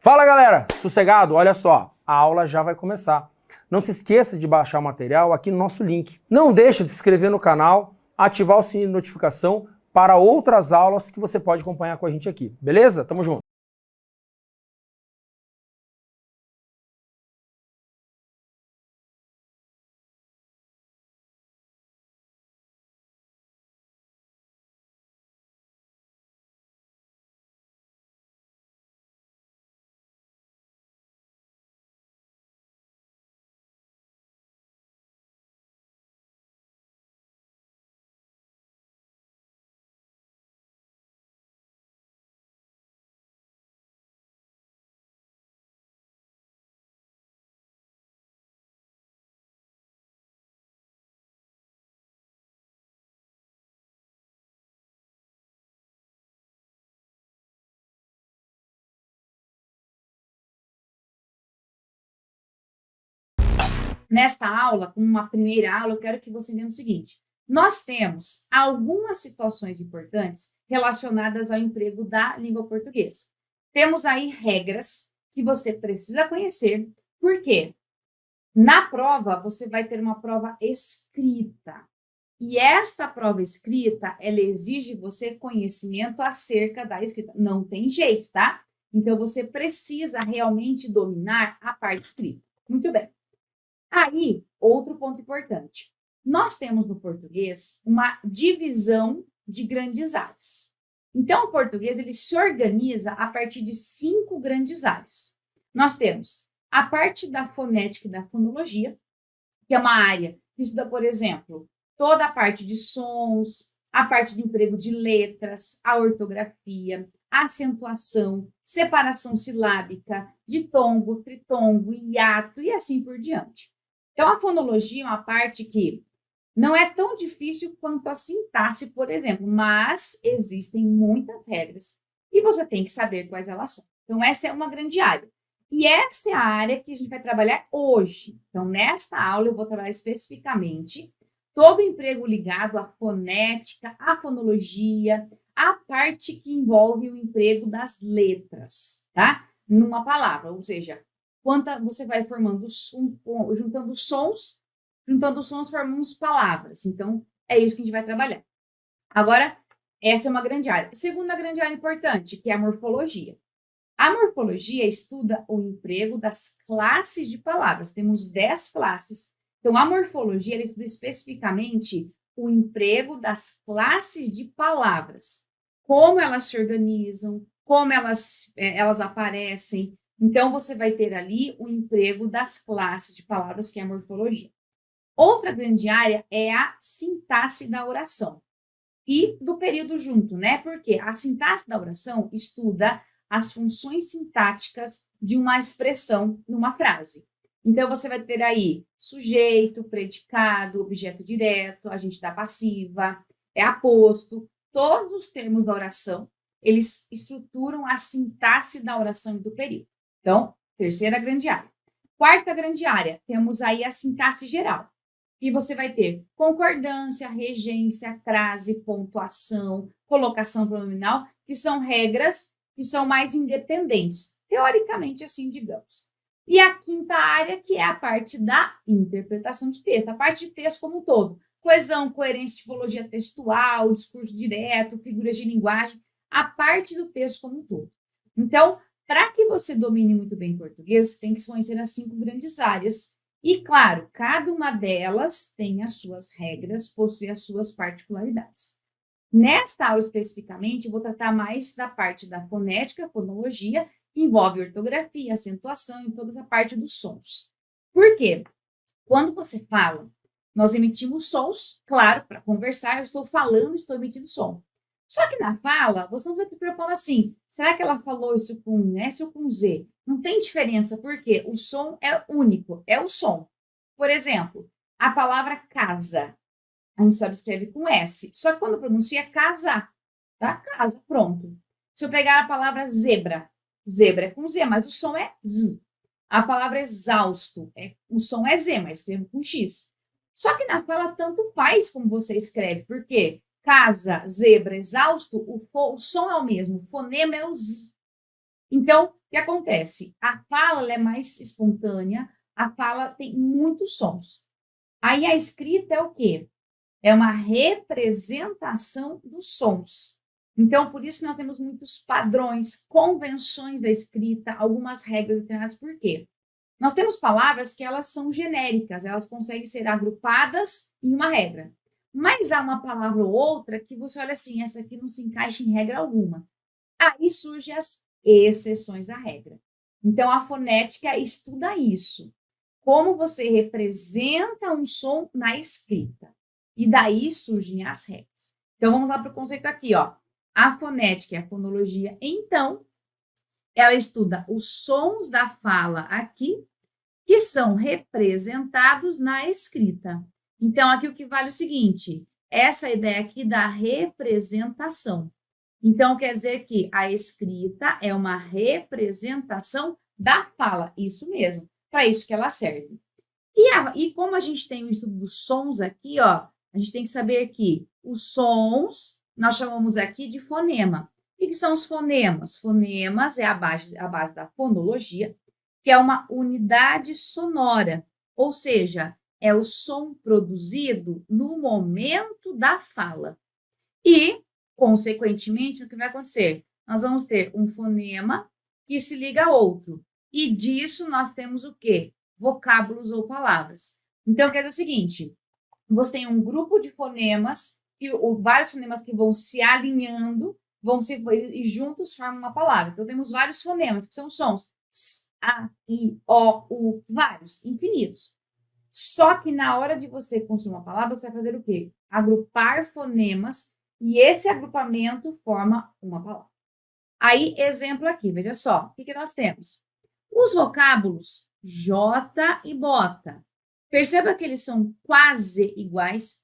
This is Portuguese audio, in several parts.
Fala galera, sossegado? Olha só, a aula já vai começar. Não se esqueça de baixar o material aqui no nosso link. Não deixe de se inscrever no canal, ativar o sininho de notificação para outras aulas que você pode acompanhar com a gente aqui. Beleza? Tamo junto. Nesta aula, como uma primeira aula, eu quero que você entenda o seguinte: nós temos algumas situações importantes relacionadas ao emprego da língua portuguesa. Temos aí regras que você precisa conhecer, porque na prova você vai ter uma prova escrita. E esta prova escrita, ela exige você conhecimento acerca da escrita. Não tem jeito, tá? Então você precisa realmente dominar a parte escrita. Muito bem. Aí, outro ponto importante. Nós temos no português uma divisão de grandes áreas. Então, o português ele se organiza a partir de 5 grandes áreas. Nós temos a parte da fonética e da fonologia, que é uma área que estuda, por exemplo, toda a parte de sons, a parte de emprego de letras, a ortografia, a acentuação, separação silábica, ditongo, tritongo, hiato e assim por diante. Então, a fonologia é uma parte que não é tão difícil quanto a sintaxe, por exemplo, mas existem muitas regras e você tem que saber quais elas são. Então, essa é uma grande área. E essa é a área que a gente vai trabalhar hoje. Então, nesta aula, eu vou trabalhar especificamente todo o emprego ligado à fonética, à fonologia, a parte que envolve o emprego das letras, tá? Numa palavra, ou seja, quando você vai formando, juntando sons, formamos palavras. Então, é isso que a gente vai trabalhar. Agora, essa é uma grande área. Segunda grande área importante, que é a morfologia. A morfologia estuda o emprego das classes de palavras. Temos 10 classes. Então, a morfologia ela estuda especificamente o emprego das classes de palavras. Como elas se organizam, como elas aparecem. Então, você vai ter ali o emprego das classes de palavras, que é a morfologia. Outra grande área é a sintaxe da oração. E do período junto, né? Porque a sintaxe da oração estuda as funções sintáticas de uma expressão numa frase. Então, você vai ter aí sujeito, predicado, objeto direto, agente da passiva, aposto. Todos os termos da oração, eles estruturam a sintaxe da oração e do período. Então, terceira grande área. Quarta grande área, temos aí a sintaxe geral. E você vai ter concordância, regência, crase, pontuação, colocação pronominal, que são regras que são mais independentes, teoricamente assim, digamos. E a quinta área, que é a parte da interpretação de texto, a parte de texto como um todo. Coesão, coerência, tipologia textual, discurso direto, figuras de linguagem, a parte do texto como um todo. Então, para que você domine muito bem português, você tem que conhecer as 5 grandes áreas. E, claro, cada uma delas tem as suas regras, possui as suas particularidades. Nesta aula, especificamente, eu vou tratar mais da parte da fonética, fonologia, que envolve ortografia, acentuação e toda essa parte dos sons. Por quê? Quando você fala, nós emitimos sons, claro, para conversar, eu estou falando, estou emitindo som. Só que na fala, você não vai se preocupando assim, será que ela falou isso com S ou com Z? Não tem diferença, porque o som é único, é o som. Por exemplo, a palavra casa, a gente sabe escreve com S, só que quando pronuncia é casa, tá? Casa, pronto. Se eu pegar a palavra zebra, zebra é com Z, mas o som é Z. A palavra exausto, o som é Z, mas escrevo com X. Só que na fala tanto faz como você escreve, porque casa, zebra, exausto, o som é o mesmo, o fonema é o Z. Então, o que acontece? A fala ela é mais espontânea, a fala tem muitos sons. Aí a escrita é o quê? É uma representação dos sons. Então, por isso que nós temos muitos padrões, convenções da escrita, algumas regras determinadas. Por quê? Nós temos palavras que elas são genéricas, elas conseguem ser agrupadas em uma regra. Mas há uma palavra ou outra que você olha assim, essa aqui não se encaixa em regra alguma. Aí surgem as exceções à regra. Então, a fonética estuda isso. Como você representa um som na escrita. E daí surgem as regras. Então, vamos lá para o conceito aqui, ó. A fonética é a fonologia. Então, ela estuda os sons da fala aqui, que são representados na escrita. Então, aqui o que vale é o seguinte, essa ideia aqui da representação. Então, quer dizer que a escrita é uma representação da fala, isso mesmo, para isso que ela serve. E como a gente tem o estudo dos sons aqui, ó, a gente tem que saber que os sons, nós chamamos aqui de fonema. O que são os fonemas? Fonemas é a base da fonologia, que é uma unidade sonora, ou seja, é o som produzido no momento da fala. E, consequentemente, o que vai acontecer? Nós vamos ter um fonema que se liga a outro. E disso nós temos o quê? Vocábulos ou palavras. Então, quer dizer o seguinte, você tem um grupo de fonemas, vários fonemas que vão se alinhando, e juntos formam uma palavra. Então, temos vários fonemas, que são sons. S, A, I, O, U, vários, infinitos. Só que na hora de você construir uma palavra, você vai fazer o quê? Agrupar fonemas, e esse agrupamento forma uma palavra. Aí, exemplo aqui, veja só, o que nós temos? Os vocábulos J e bota. Perceba que eles são quase iguais,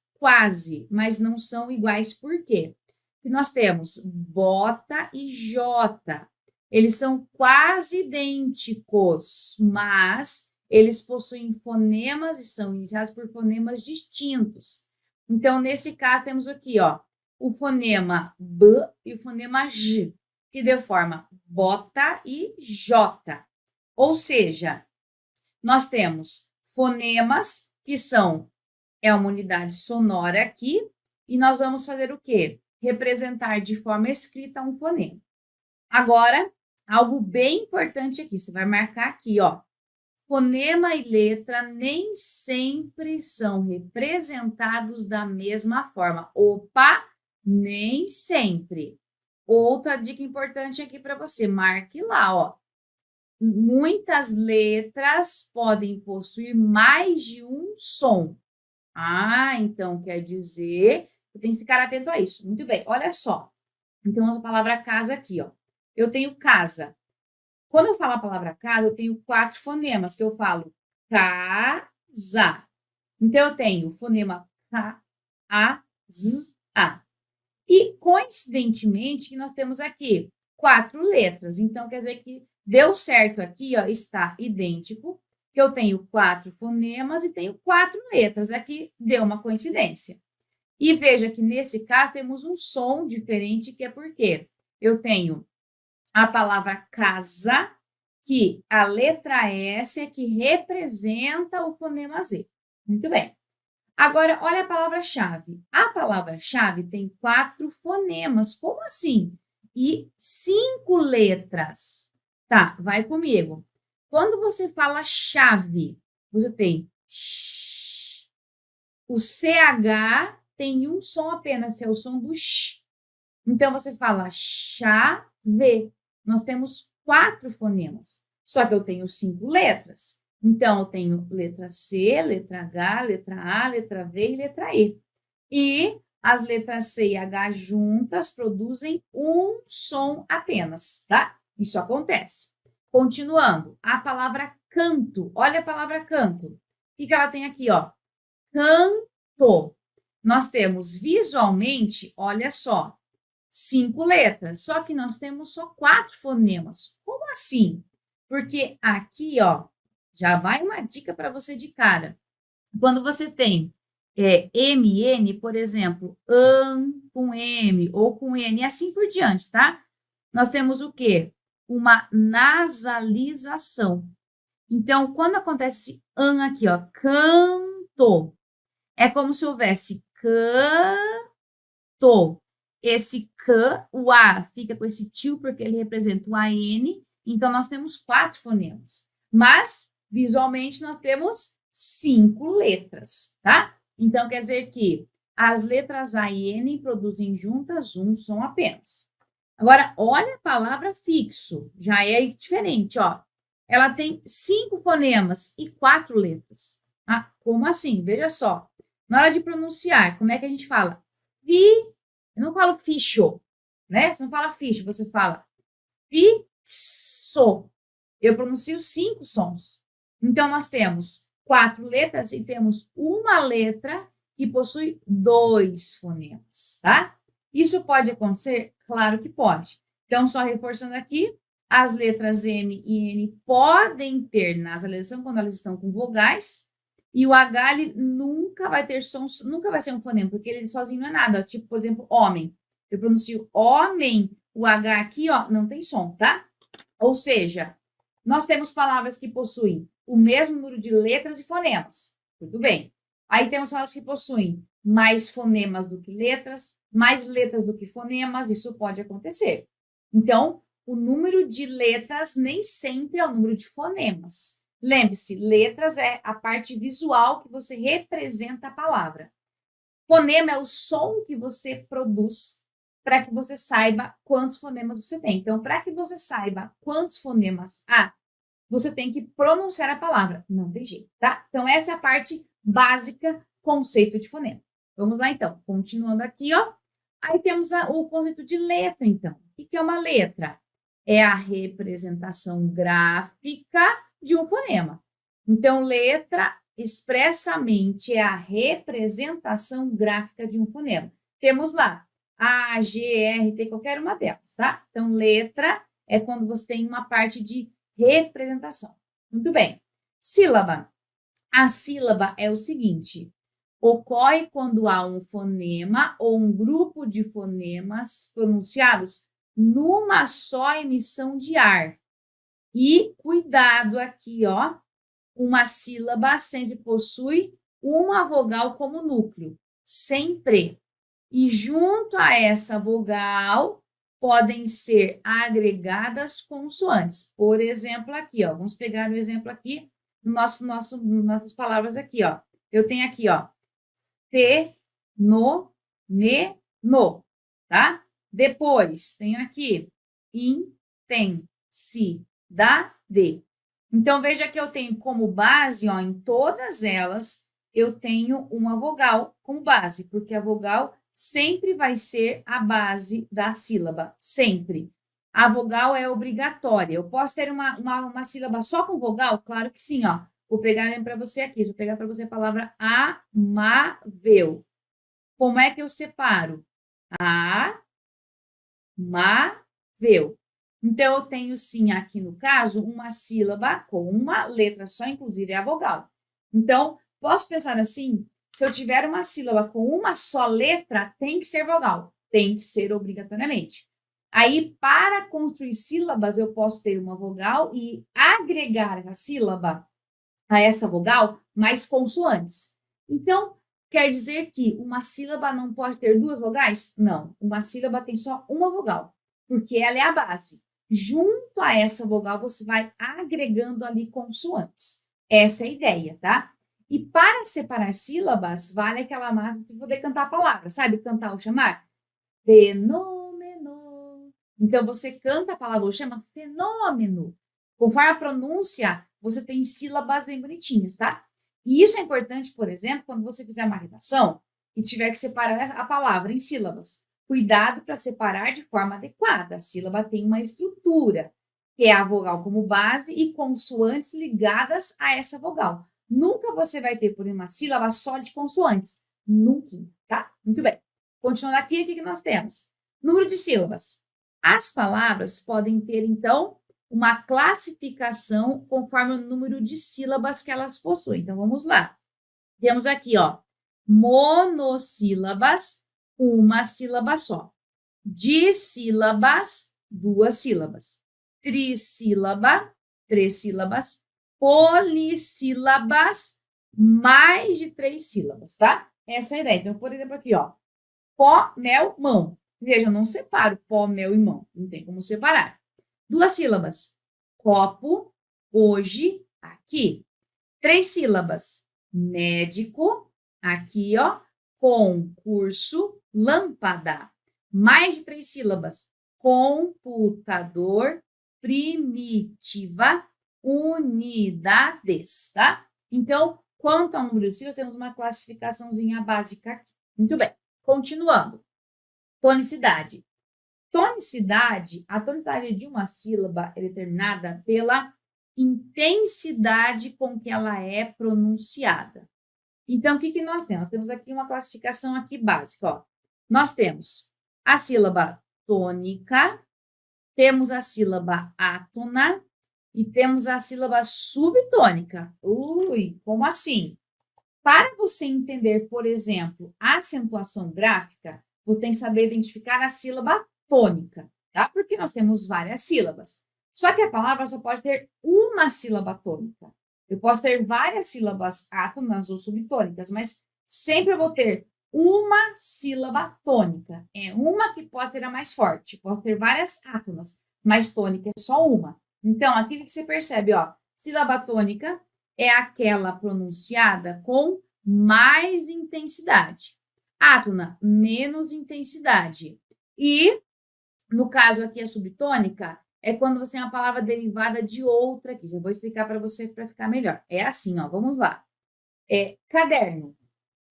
mas não são iguais por quê? Porque nós temos bota e J. Eles são quase idênticos, mas eles possuem fonemas e são iniciados por fonemas distintos. Então, nesse caso, temos aqui, ó, o fonema B e o fonema J, que deu forma bota e J. Ou seja, nós temos fonemas que é uma unidade sonora aqui, e nós vamos fazer o quê? Representar de forma escrita um fonema. Agora, algo bem importante aqui, você vai marcar aqui, ó. Fonema e letra nem sempre são representados da mesma forma. Opa, nem sempre. Outra dica importante aqui para você, marque lá, ó. Muitas letras podem possuir mais de um som. Ah, então quer dizer, eu tenho que ficar atento a isso. Muito bem, olha só. Então, a palavra casa aqui, ó. Eu tenho casa. Quando eu falo a palavra casa, eu tenho 4 fonemas que eu falo casa. Então, eu tenho o fonema K, A, Z, A. E, coincidentemente, que nós temos aqui 4 letras. Então, quer dizer que deu certo aqui, ó, está idêntico, que eu tenho 4 fonemas e tenho 4 letras. Aqui deu uma coincidência. E veja que, nesse caso, temos um som diferente, que é porque eu tenho a palavra casa, que a letra S é que representa o fonema Z. Muito bem. Agora, olha a palavra-chave. A palavra-chave tem 4 fonemas. Como assim? E 5 letras. Tá, vai comigo. Quando você fala chave, você tem sh. O CH tem um som apenas, que é o som do sh. Então, você fala chave. Nós temos 4 fonemas. Só que eu tenho 5 letras. Então, eu tenho letra C, letra H, letra A, letra V e letra E. E as letras C e H juntas produzem um som apenas, tá? Isso acontece. Continuando, a palavra canto. Olha a palavra canto. O que ela tem aqui, ó? Canto. Nós temos visualmente, olha só, 5 letras, só que nós temos só 4 fonemas. Como assim? Porque aqui, ó, já vai uma dica para você de cara. Quando você tem MN, por exemplo, com M ou com N, e assim por diante, tá? Nós temos o quê? uma nasalização. Então, quando acontece esse an aqui, ó, canto, é como se houvesse canto. Esse can, o A fica com esse tio porque ele representa o AN, então nós temos 4 fonemas. Mas, visualmente, nós temos 5 letras, tá? Então, quer dizer que as letras A e N produzem juntas um som apenas. Agora, olha a palavra fixo, já é diferente, ó. Ela tem 5 fonemas e 4 letras. Ah, como assim? Veja só. Na hora de pronunciar, como é que a gente fala? Eu não falo ficho, né? Você não fala ficho, você fala fixo. Eu pronuncio 5 sons. Então, nós temos 4 letras e temos uma letra que possui 2 fonemas, tá? Isso pode acontecer? Claro que pode. Então, só reforçando aqui, as letras M e N podem ter nasalização quando elas estão com vogais, e o H ele nunca vai ter sons, nunca vai ser um fonema, porque ele sozinho não é nada. Tipo, por exemplo, homem. Eu pronuncio homem, o H aqui, ó, não tem som, tá? Ou seja, nós temos palavras que possuem o mesmo número de letras e fonemas. Tudo bem. Aí temos palavras que possuem mais fonemas do que letras, mais letras do que fonemas, isso pode acontecer. Então, o número de letras nem sempre é o número de fonemas. Lembre-se, letras é a parte visual que você representa a palavra. Fonema é o som que você produz para que você saiba quantos fonemas você tem. Então, para que você saiba quantos fonemas há, você tem que pronunciar a palavra. Não tem jeito, tá? Então, essa é a parte básica, conceito de fonema. Vamos lá, então. Continuando aqui, ó. Aí temos o conceito de letra, então. O que é uma letra? É a representação gráfica de um fonema. Então, letra, expressamente, é a representação gráfica de um fonema. Temos lá A, G, R, T, qualquer uma delas, tá? Então, letra é quando você tem uma parte de representação. Muito bem. Sílaba. A sílaba é o seguinte: ocorre quando há um fonema ou um grupo de fonemas pronunciados numa só emissão de ar. E cuidado aqui, ó, uma sílaba sempre possui uma vogal como núcleo, sempre. E junto a essa vogal podem ser agregadas consoantes. Por exemplo, aqui, ó, vamos pegar o exemplo aqui, nossas palavras aqui, ó. Eu tenho aqui, ó, fenômeno, tá? Depois, tenho aqui intensidade. Então, veja que eu tenho como base, ó, em todas elas, eu tenho uma vogal como base, porque a vogal sempre vai ser a base da sílaba, sempre. A vogal é obrigatória. Eu posso ter uma sílaba só com vogal? Claro que sim, ó. Vou pegar para você aqui, vou pegar para você a palavra amável. Como é que eu separo? Amável. Então, eu tenho sim aqui no caso uma sílaba com uma letra só, inclusive é a vogal. Então, posso pensar assim, se eu tiver uma sílaba com uma só letra, tem que ser vogal, tem que ser obrigatoriamente. Aí, para construir sílabas, eu posso ter uma vogal e agregar a sílaba a essa vogal mais consoantes. Então, quer dizer que uma sílaba não pode ter 2 vogais? Não, uma sílaba tem só uma vogal, porque ela é a base. Junto a essa vogal, você vai agregando ali consoantes. Essa é a ideia, tá? E para separar sílabas, vale aquela máxima de poder cantar a palavra, sabe? Cantar ou chamar? Fenômeno. Então, você canta a palavra ou chama fenômeno. Conforme a pronúncia, você tem sílabas bem bonitinhas, tá? E isso é importante, por exemplo, quando você fizer uma redação e tiver que separar a palavra em sílabas. Cuidado para separar de forma adequada. A sílaba tem uma estrutura, que é a vogal como base e consoantes ligadas a essa vogal. Nunca você vai ter, por uma sílaba só de consoantes. Nunca, tá? Muito bem. Continuando aqui, o que nós temos? Número de sílabas. As palavras podem ter, então, uma classificação conforme o número de sílabas que elas possuem. Então, vamos lá. Temos aqui, ó, monossílabas, uma sílaba só. Dissílabas, 2 sílabas. trissílaba, 3 sílabas, polissílabas, mais de 3 sílabas, tá? Essa é a ideia. Então, por exemplo, aqui, ó, pó, mel, mão. Veja, eu não separo pó, mel e mão. Não tem como separar. 2 sílabas. Copo, hoje, aqui. 3 sílabas. Médico, aqui, ó. Concurso, lâmpada. Mais de 3 sílabas. Computador, primitiva, unidades, tá? Então, quanto ao número de sílabas, temos uma classificaçãozinha básica aqui. Muito bem. Continuando. Tonicidade. Tonicidade, a tonicidade de uma sílaba é determinada pela intensidade com que ela é pronunciada. Então, o que nós temos? Nós temos aqui uma classificação aqui básica, ó. Nós temos a sílaba tônica, temos a sílaba átona e temos a sílaba subtônica. Ui, como assim? Para você entender, por exemplo, a acentuação gráfica, você tem que saber identificar a sílaba tônica, tá? Porque nós temos várias sílabas. Só que a palavra só pode ter uma sílaba tônica. Eu posso ter várias sílabas átonas ou subtônicas, mas sempre eu vou ter uma sílaba tônica. É uma que pode ser a mais forte. Posso ter várias átonas, mas tônica é só uma. Então, aqui que você percebe, ó, sílaba tônica é aquela pronunciada com mais intensidade. Átona, menos intensidade. E, no caso aqui, a subtônica é quando você tem uma palavra derivada de outra aqui. Já vou explicar para você para ficar melhor. É assim, ó, vamos lá. Caderno.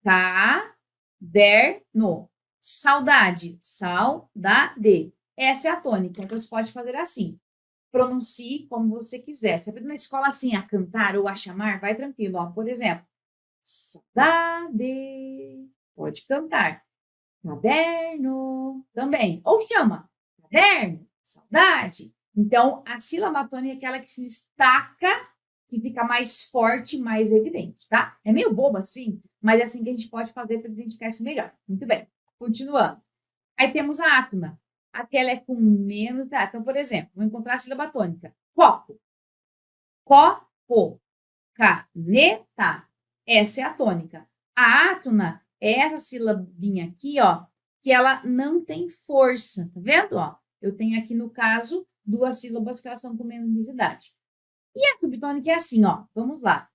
Caderno. Saudade. Saudade. Essa é a tônica. Então, você pode fazer assim. Pronuncie como você quiser. Se aprende na escola assim, a cantar ou a chamar, vai tranquilo. Ó, por exemplo, saudade. Pode cantar. Caderno. Também. Ou chama. Caderno. Saudade. Então, a sílaba tônica é aquela que se destaca, que fica mais forte, mais evidente, tá? É meio bobo assim, mas é assim que a gente pode fazer para identificar isso melhor. Muito bem. Continuando. Aí temos a átona. Aquela é com menos... Tá? Então, por exemplo, vou encontrar a sílaba tônica. Copo. Copo. Caneta. Essa é a tônica. A átona é essa sílabinha aqui, ó, que ela não tem força. Tá vendo, ó? Eu tenho aqui, no caso, 2 sílabas que elas são com menos intensidade. E a subtônica é assim, ó. Vamos lá.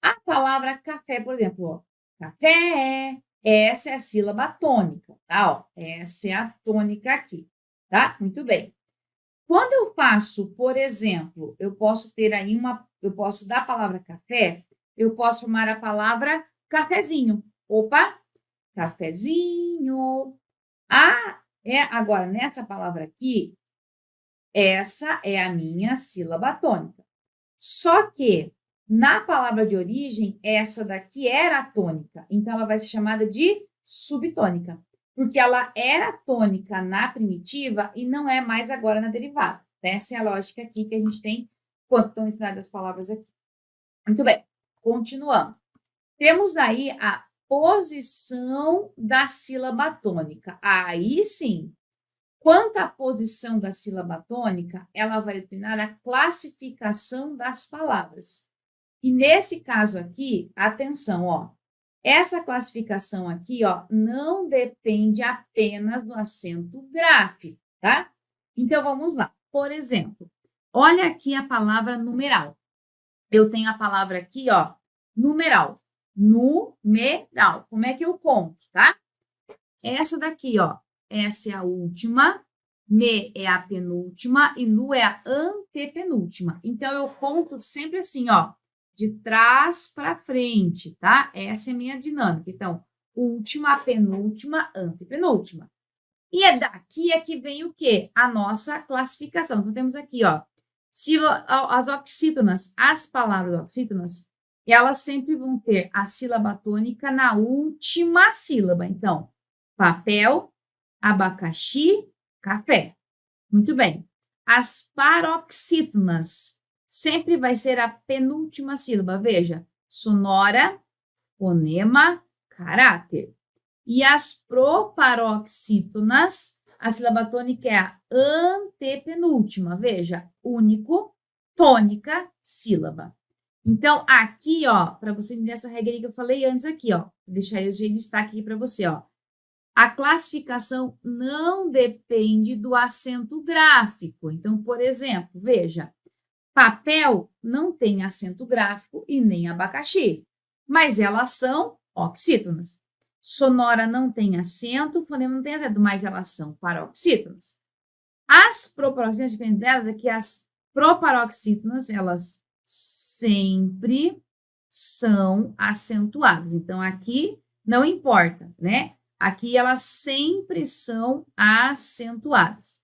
A palavra café, por exemplo, ó. Café. Essa é a sílaba tônica, tá? Ó, essa é a tônica aqui, tá? Muito bem. Quando eu faço, por exemplo, eu posso ter aí eu posso dar a palavra café, eu posso formar a palavra cafezinho. Opa, cafezinho. Agora, nessa palavra aqui, essa é a minha sílaba tônica. Só que, na palavra de origem, essa daqui era a tônica. Então, ela vai ser chamada de subtônica. Porque ela era tônica na primitiva e não é mais agora na derivada. Essa é a lógica aqui que a gente tem quanto estão ensinadas as palavras aqui. Muito bem, continuando. Temos daí a posição da sílaba tônica. Aí sim, quanto à posição da sílaba tônica, ela vai determinar a classificação das palavras. E nesse caso aqui, atenção, ó, essa classificação aqui, ó, não depende apenas do acento gráfico, tá? Então, vamos lá. Por exemplo, olha aqui a palavra numeral. Eu tenho a palavra aqui, ó, numeral. Numeral. Como é que eu conto, tá? Essa daqui, ó, essa é a última, me é a penúltima e nu é a antepenúltima. Então, eu conto sempre assim, ó, de trás para frente, tá? Essa é a minha dinâmica. Então, última, penúltima, antepenúltima. E é daqui é que vem o quê? A nossa classificação. Então, temos aqui, ó, as oxítonas, as palavras oxítonas, elas sempre vão ter a sílaba tônica na última sílaba. Então, papel, abacaxi, café. Muito bem. As paroxítonas sempre vai ser a penúltima sílaba. Veja, sonora, fonema, caráter. E as proparoxítonas, A sílaba tônica é a antepenúltima. Veja, único, tônica, sílaba. Então, aqui, ó, para você entender essa regrinha que eu falei antes aqui, ó, vou deixar eu de destaque aqui para você, ó. A classificação não depende do acento gráfico. Então, por exemplo, veja, papel não tem acento gráfico e nem abacaxi, mas elas são oxítonas. Sonora não tem acento, fonema não tem acento, mas elas são paroxítonas. As proparoxítonas, a diferença delas é que as proparoxítonas, elas sempre são acentuadas. Então, aqui não importa, né? Aqui elas sempre são acentuadas.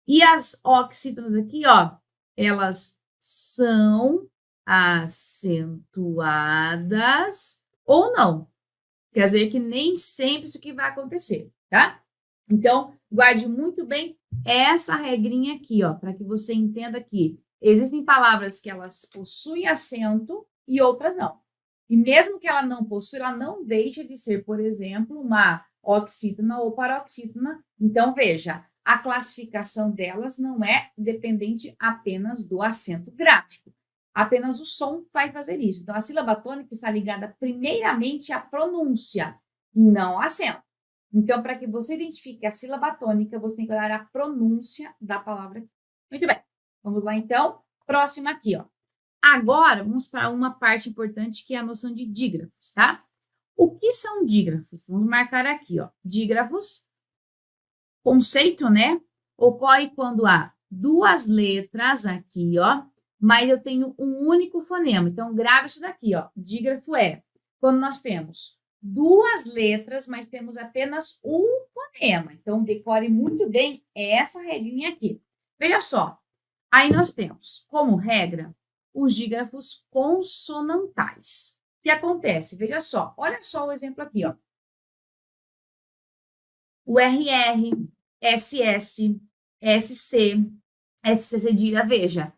E as oxítonas aqui, ó, elas são acentuadas ou não. Quer dizer que nem sempre isso que vai acontecer, tá? Então, guarde muito bem essa regrinha aqui, ó, para que você entenda que existem palavras que elas possuem acento e outras não. E mesmo que ela não possua, ela não deixa de ser, por exemplo, uma oxítona ou paroxítona. Então, veja, a classificação delas não é dependente apenas do acento gráfico. Apenas o som vai fazer isso. Então, a sílaba tônica está ligada primeiramente à pronúncia e não ao acento. Então, para que você identifique a sílaba tônica, você tem que olhar a pronúncia da palavra. Muito bem. Vamos lá, então. Próxima aqui, ó. Agora, vamos para uma parte importante que é a noção de dígrafos, tá? O que são dígrafos? Vamos marcar aqui, ó. Dígrafos, conceito, né? Ocorre quando há duas letras aqui, ó, mas eu tenho um único fonema. Então, grave isso daqui, ó. Dígrafo é quando nós temos duas letras, mas temos apenas um fonema. Então, decore muito bem essa regrinha aqui. Veja só. Aí nós temos, como regra, os dígrafos consonantais. O que acontece? Veja só. Olha só o exemplo aqui, ó. O RR, SS, SC, SC cedilha, veja.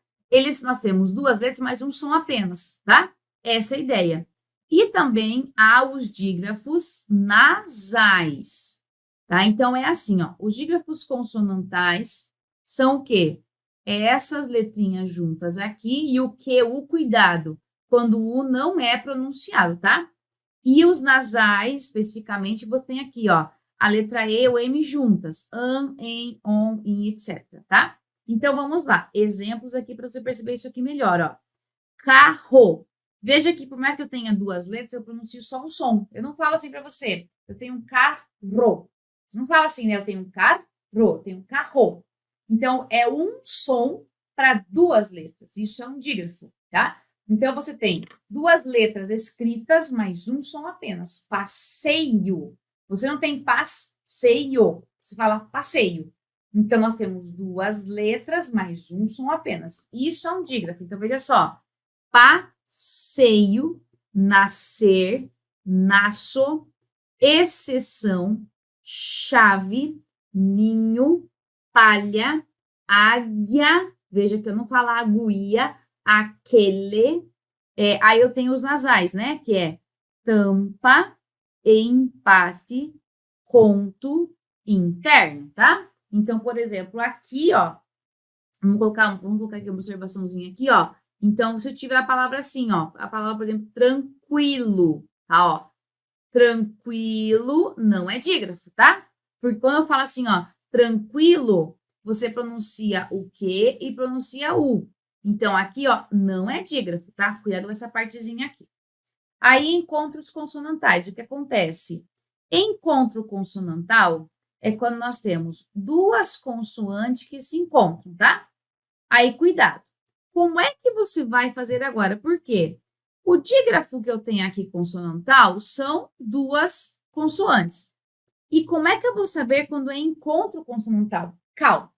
Nós temos duas letras, mas um som apenas, tá? Essa é a ideia. E também há os dígrafos nasais, tá? Então, é assim, ó. Os dígrafos consonantais são o quê? Essas letrinhas juntas aqui e o que? O cuidado, quando o U não é pronunciado, tá? E os nasais, especificamente, você tem aqui, ó, a letra E ou M juntas, an, em, on, in, etc, tá? Então, vamos lá. Exemplos aqui para você perceber isso aqui melhor, ó. Carro. Veja que por mais que eu tenha duas letras, eu pronuncio só um som. Eu não falo assim para você. Eu tenho um carro. Você não fala assim, né? Eu tenho um carro, eu tenho um carro. Então, é um som para duas letras. Isso é um dígrafo, tá? Então, você tem duas letras escritas, mas um som apenas. Passeio. Você não tem passeio. Você fala passeio. Então, nós temos duas letras, mais um som apenas. Isso é um dígrafo. Então, veja só. Passeio, nascer, nasço, exceção, chave, ninho, palha, águia. Veja que eu não falo aguia, aquele. Aí eu tenho os nasais, né? Que é tampa, empate, conto, interno, tá? Então, por exemplo, aqui, ó, vamos colocar aqui uma observaçãozinha aqui, ó. Então, se eu tiver a palavra assim, ó, a palavra, por exemplo, tranquilo, tá, ó. Tranquilo não é dígrafo, tá? Porque quando eu falo assim, ó, tranquilo, você pronuncia o Q e pronuncia o. Então, aqui, ó, não é dígrafo, tá? Cuidado com essa partezinha aqui. Aí, encontros consonantais. O que acontece? Encontro consonantal é quando nós temos duas consoantes que se encontram, tá? Aí, cuidado. Como é que você vai fazer agora? Por quê? O dígrafo que eu tenho aqui consonantal são duas consoantes. E como é que eu vou saber quando é encontro consonantal? Calma.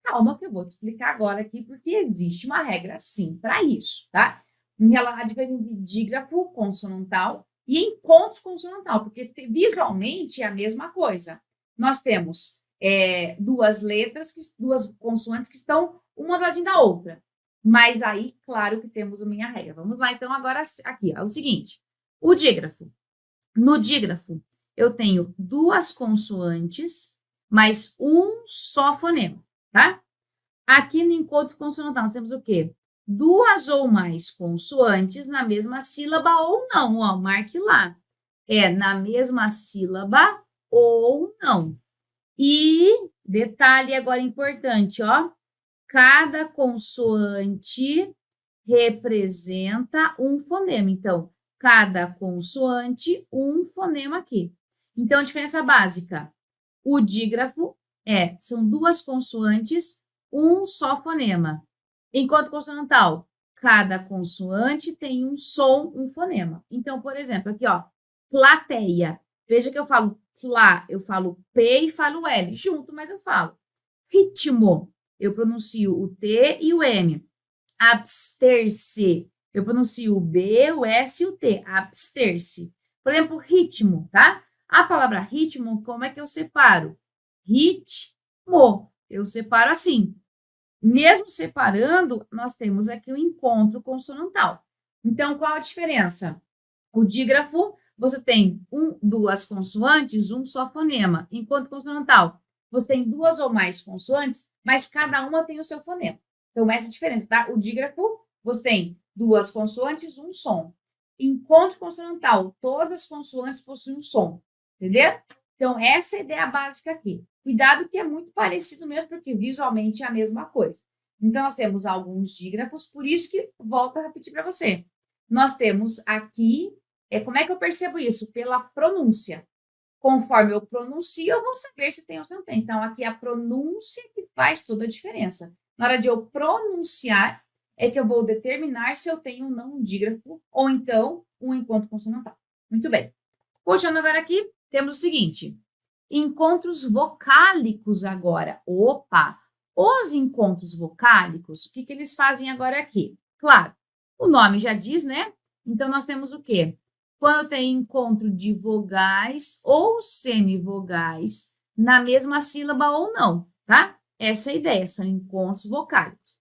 Calma que eu vou te explicar agora aqui, porque existe uma regra sim para isso, tá? Em relação à diferença entre dígrafo consonantal e encontro consonantal, porque visualmente é a mesma coisa. Nós temos duas letras, duas consoantes que estão uma do lado da outra. Mas aí, claro que temos a minha regra. Vamos lá, então, agora aqui, ó, é o seguinte. O dígrafo. No dígrafo, eu tenho duas consoantes, mas um só fonema, tá? Aqui no encontro consonantal, nós temos o quê? Duas ou mais consoantes na mesma sílaba ou não, ó, marque lá. É na mesma sílaba ou não. E detalhe agora importante, ó. Cada consoante representa um fonema. Então, cada consoante, um fonema aqui. Então, diferença básica. O dígrafo são duas consoantes, um só fonema. Enquanto consonantal, cada consoante tem um som, um fonema. Então, por exemplo, aqui, ó, plateia. Veja que eu falo plá, eu falo P e falo L, junto, mas eu falo. Ritmo, eu pronuncio o T e o M. Abster-se, eu pronuncio o B, o S e o T. Abster-se. Por exemplo, ritmo, tá? A palavra ritmo, como é que eu separo? Ritmo, eu separo assim. Mesmo separando, nós temos aqui o encontro consonantal. Então, qual a diferença? O dígrafo, você tem duas consoantes, um só fonema. Enquanto consonantal, você tem duas ou mais consoantes, mas cada uma tem o seu fonema. Então, essa é a diferença, tá? O dígrafo, você tem duas consoantes, um som. Encontro consonantal, todas as consoantes possuem um som. Entendeu? Então, essa é a ideia básica aqui. Cuidado que é muito parecido mesmo, porque visualmente é a mesma coisa. Então, nós temos alguns dígrafos, por isso que volto a repetir para você. Nós temos aqui, como é que eu percebo isso? Pela pronúncia. Conforme eu pronuncio, eu vou saber se tem ou se não tem. Então, aqui é a pronúncia que faz toda a diferença. Na hora de eu pronunciar, é que eu vou determinar se eu tenho ou não um dígrafo, ou então um encontro consonantal. Muito bem. Continuando agora aqui, temos o seguinte, encontros vocálicos agora. Opa! Os encontros vocálicos, o que eles fazem agora aqui? Claro, o nome já diz, né? Então, nós temos o quê? Quando tem encontro de vogais ou semivogais na mesma sílaba ou não, tá? Essa é a ideia, são encontros vocálicos.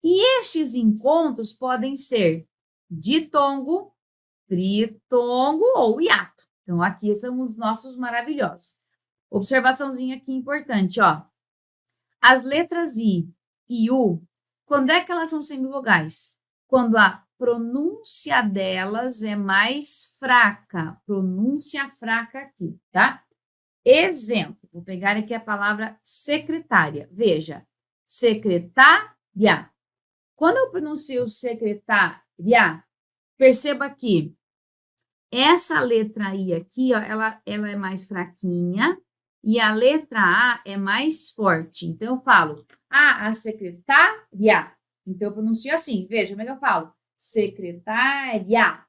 E estes encontros podem ser ditongo, tritongo ou hiato. Então, aqui são os nossos maravilhosos. Observaçãozinha aqui importante, ó. As letras I e U, quando é que elas são semivogais? Quando a pronúncia delas é mais fraca. Pronúncia fraca aqui, tá? Exemplo, vou pegar aqui a palavra secretária. Veja, secretária. Quando eu pronuncio secretária, perceba que essa letra I aqui, ó, ela é mais fraquinha e a letra A é mais forte. Então, eu falo, a secretária. Então, eu pronuncio assim. Veja como é que eu falo. Secretária.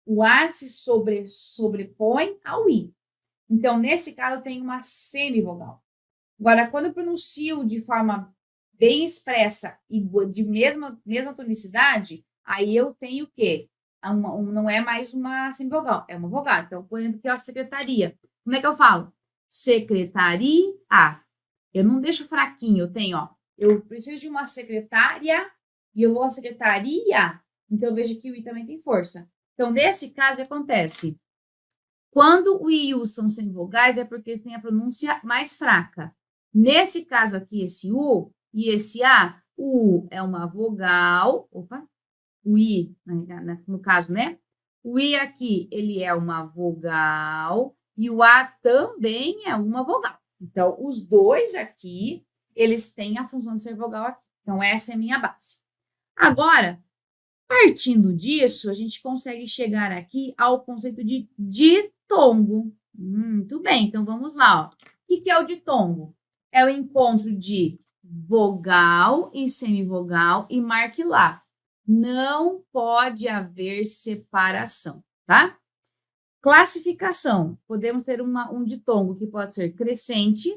O A se sobrepõe ao I. Então, nesse caso, eu tenho uma semivogal. Agora, quando eu pronuncio de forma bem expressa e de mesma tonicidade, aí eu tenho o quê? Não é mais uma semivogal, é uma vogal. Então, por exemplo, aqui, ó, secretaria. Como é que eu falo? Secretaria. Eu não deixo fraquinho, eu tenho, ó. Eu preciso de uma secretária e eu vou à secretaria. Então, eu vejo que o I também tem força. Então, nesse caso, o que acontece? Quando o I e o são semivogais, é porque eles têm a pronúncia mais fraca. Nesse caso aqui, esse U e esse A, o U é uma vogal. Opa! O I, no caso, né? O I aqui, ele é uma vogal e o A também é uma vogal. Então, os dois aqui, eles têm a função de ser vogal aqui. Então, essa é a minha base. Agora, partindo disso, a gente consegue chegar aqui ao conceito de ditongo. Muito bem, então vamos lá. Ó. O que é o ditongo? É o encontro de vogal e semivogal e marque lá. Não pode haver separação, tá? Classificação. Podemos ter um ditongo que pode ser crescente,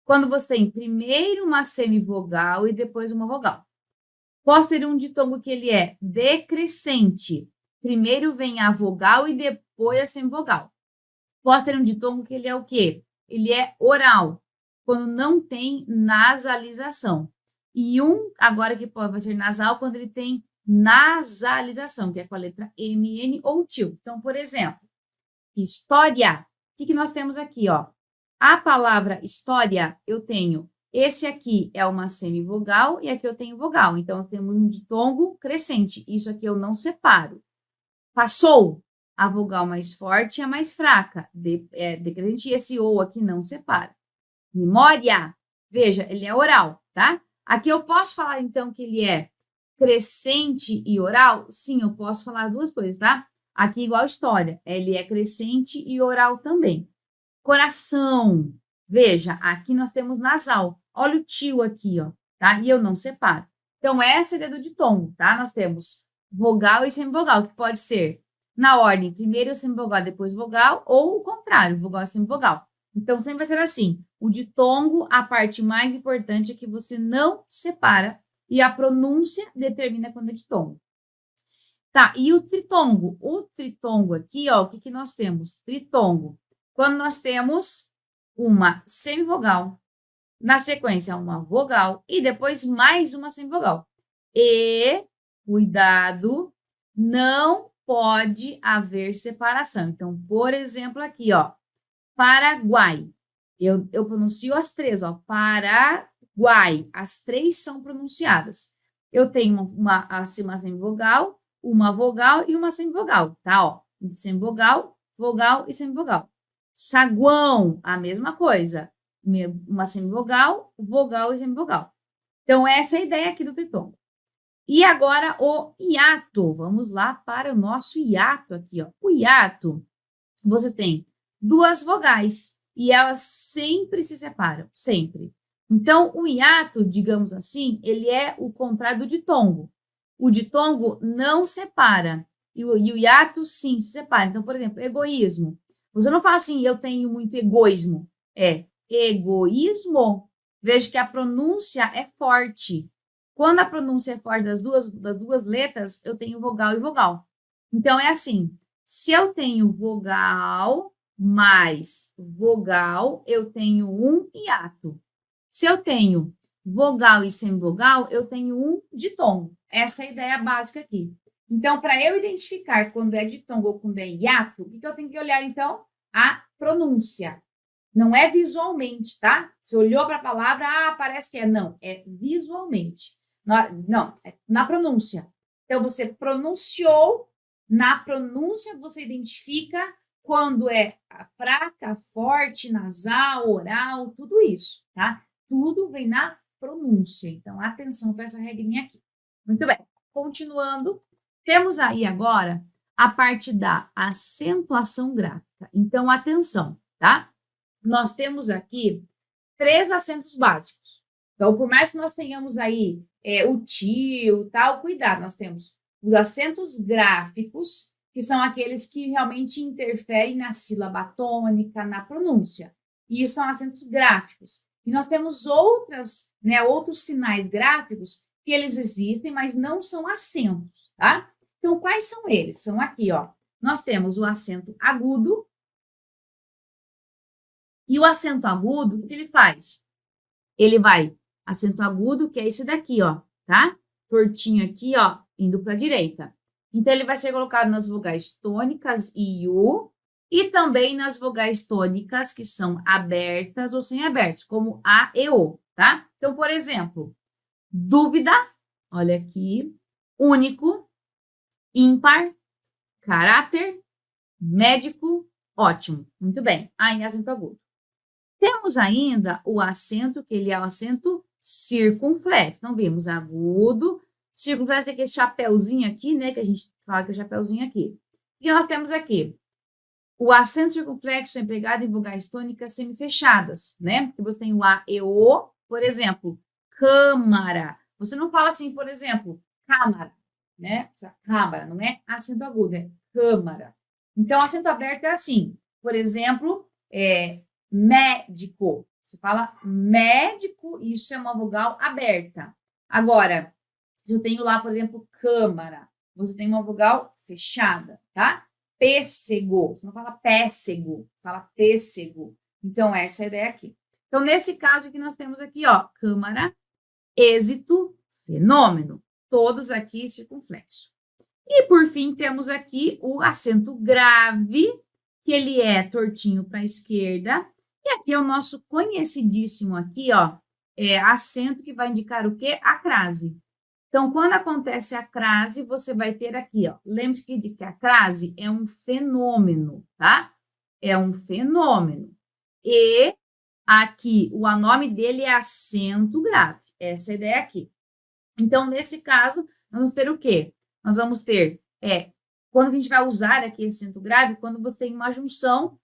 quando você tem primeiro uma semivogal e depois uma vogal. Posso ter um ditongo que ele é decrescente. Primeiro vem a vogal e depois a semivogal. Posso ter um ditongo que ele é o quê? Ele é oral, quando não tem nasalização. E agora que vai ser nasal, quando ele tem nasalização, que é com a letra M, N ou TIL. Então, por exemplo, história. O que nós temos aqui, ó? A palavra história, eu tenho, esse aqui é uma semivogal e aqui eu tenho vogal. Então, nós temos um ditongo crescente. Isso aqui eu não separo. Passou, a vogal mais forte e a mais fraca. Decrescente, esse ou aqui não separa. Memória, veja, ele é oral, tá? Aqui eu posso falar, então, que ele é crescente e oral? Sim, eu posso falar duas coisas, tá? Aqui, igual história, ele é crescente e oral também. Coração, veja, aqui nós temos nasal. Olha o tio aqui, ó, tá? E eu não separo. Então, essa é a ideia do ditongo, tá? Nós temos vogal e semivogal, que pode ser na ordem, primeiro semivogal, depois vogal, ou o contrário, vogal e semivogal. Então, sempre vai ser assim. O ditongo, a parte mais importante é que você não separa e a pronúncia determina quando é ditongo. Tá, e o tritongo? O tritongo aqui, ó, o que nós temos? Tritongo. Quando nós temos uma semivogal, na sequência uma vogal e depois mais uma semivogal. E, cuidado, não pode haver separação. Então, por exemplo, aqui, ó, Paraguai. Eu pronuncio as três, ó, Paraguai. As três são pronunciadas. Eu tenho uma semivogal, uma vogal e uma semivogal, tá, ó? Semivogal, vogal e semivogal. Saguão, a mesma coisa. Uma semivogal, vogal e semivogal. Então, essa é a ideia aqui do tritongo. E agora, o hiato. Vamos lá para o nosso hiato aqui, ó. O hiato, você tem duas vogais e elas sempre se separam, sempre. Então, o hiato, digamos assim, ele é o contrário do ditongo. O ditongo não separa e o hiato, sim, se separa. Então, por exemplo, egoísmo. Você não fala assim, eu tenho muito egoísmo. É egoísmo. Veja que a pronúncia é forte. Quando a pronúncia é forte das duas letras, eu tenho vogal e vogal. Então, é assim, se eu tenho vogal mais vogal, eu tenho um hiato. Se eu tenho vogal e semivogal, eu tenho um ditongo. Essa é a ideia básica aqui. Então, para eu identificar quando é ditongo ou quando é hiato, o que eu tenho que olhar, então? A pronúncia. Não é visualmente, tá? Você olhou para a palavra, parece que é. Não, é visualmente. Não, é na pronúncia. Então, você pronunciou, na pronúncia você identifica quando é fraca, forte, nasal, oral, tudo isso, tá? Tudo vem na pronúncia. Então, atenção para essa regrinha aqui. Muito bem. Continuando, temos aí agora a parte da acentuação gráfica. Então, atenção, tá? Nós temos aqui 3 acentos básicos. Então, por mais que nós tenhamos aí o tio, tal, cuidado, nós temos os acentos gráficos, que são aqueles que realmente interferem na sílaba tônica, na pronúncia. E isso são acentos gráficos. E nós temos outros sinais gráficos que eles existem, mas não são acentos, tá? Então, quais são eles? São aqui, ó. Nós temos o acento agudo. E o acento agudo, o que ele faz? Ele vai, acento agudo, que é esse daqui, ó, tá? Tortinho aqui, ó, indo para a direita. Então, ele vai ser colocado nas vogais tônicas e U, e também nas vogais tônicas que são abertas ou semiabertas, como A e O, tá? Então, por exemplo, dúvida, olha aqui, único, ímpar, caráter, médico, ótimo. Muito bem, aí acento agudo. Temos ainda o acento, que ele é o acento circunflexo. Então, vimos agudo, circunflexo é aquele chapéuzinho aqui, né? Que a gente fala que é chapéuzinho aqui. E nós temos aqui o acento circunflexo é empregado em vogais tônicas semifechadas, né? Porque você tem o A e o O, por exemplo, câmara. Você não fala assim, por exemplo, câmara, né? Câmara, não é acento agudo, é câmara. Então, acento aberto é assim, por exemplo, médico. Você fala médico, isso é uma vogal aberta. Agora, se eu tenho lá, por exemplo, câmara, você tem uma vogal fechada, tá? Pêssego, você não fala pêssego, fala pêssego. Então, essa é a ideia aqui. Então, nesse caso aqui, nós temos aqui, ó, câmara, êxito, fenômeno. Todos aqui circunflexo. E, por fim, temos aqui o acento grave, que ele é tortinho para a esquerda, E aqui é o nosso conhecidíssimo aqui, ó, acento que vai indicar o quê? A crase. Então, quando acontece a crase, você vai ter aqui, ó, lembre-se de que a crase é um fenômeno, tá? É um fenômeno. E aqui, o nome dele é acento grave. Essa é a ideia aqui. Então, nesse caso, nós vamos ter o quê? Nós vamos ter, quando a gente vai usar aqui esse acento grave, quando você tem uma junção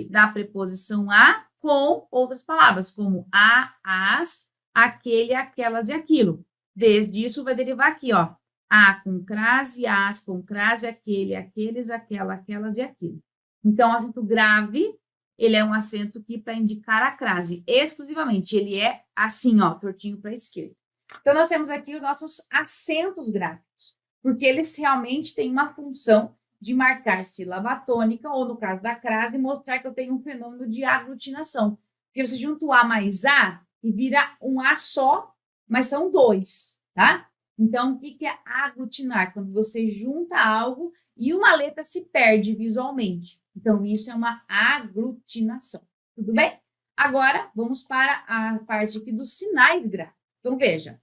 da preposição a com outras palavras, como a, as, aquele, aquelas e aquilo. Desde isso vai derivar aqui, ó, a com crase, as com crase, aquele, aqueles, aquela, aquelas e aquilo. Então, o acento grave, ele é um acento aqui para indicar a crase, exclusivamente. Ele é assim, ó, tortinho para a esquerda. Então, nós temos aqui os nossos acentos gráficos, porque eles realmente têm uma função de marcar sílaba tônica, ou no caso da crase, mostrar que eu tenho um fenômeno de aglutinação. Porque você junta o A mais A e vira um A só, mas são dois, tá? Então, o que é aglutinar? Quando você junta algo e uma letra se perde visualmente. Então, isso é uma aglutinação. Tudo bem? Agora, vamos para a parte aqui dos sinais gráficos. Então, veja,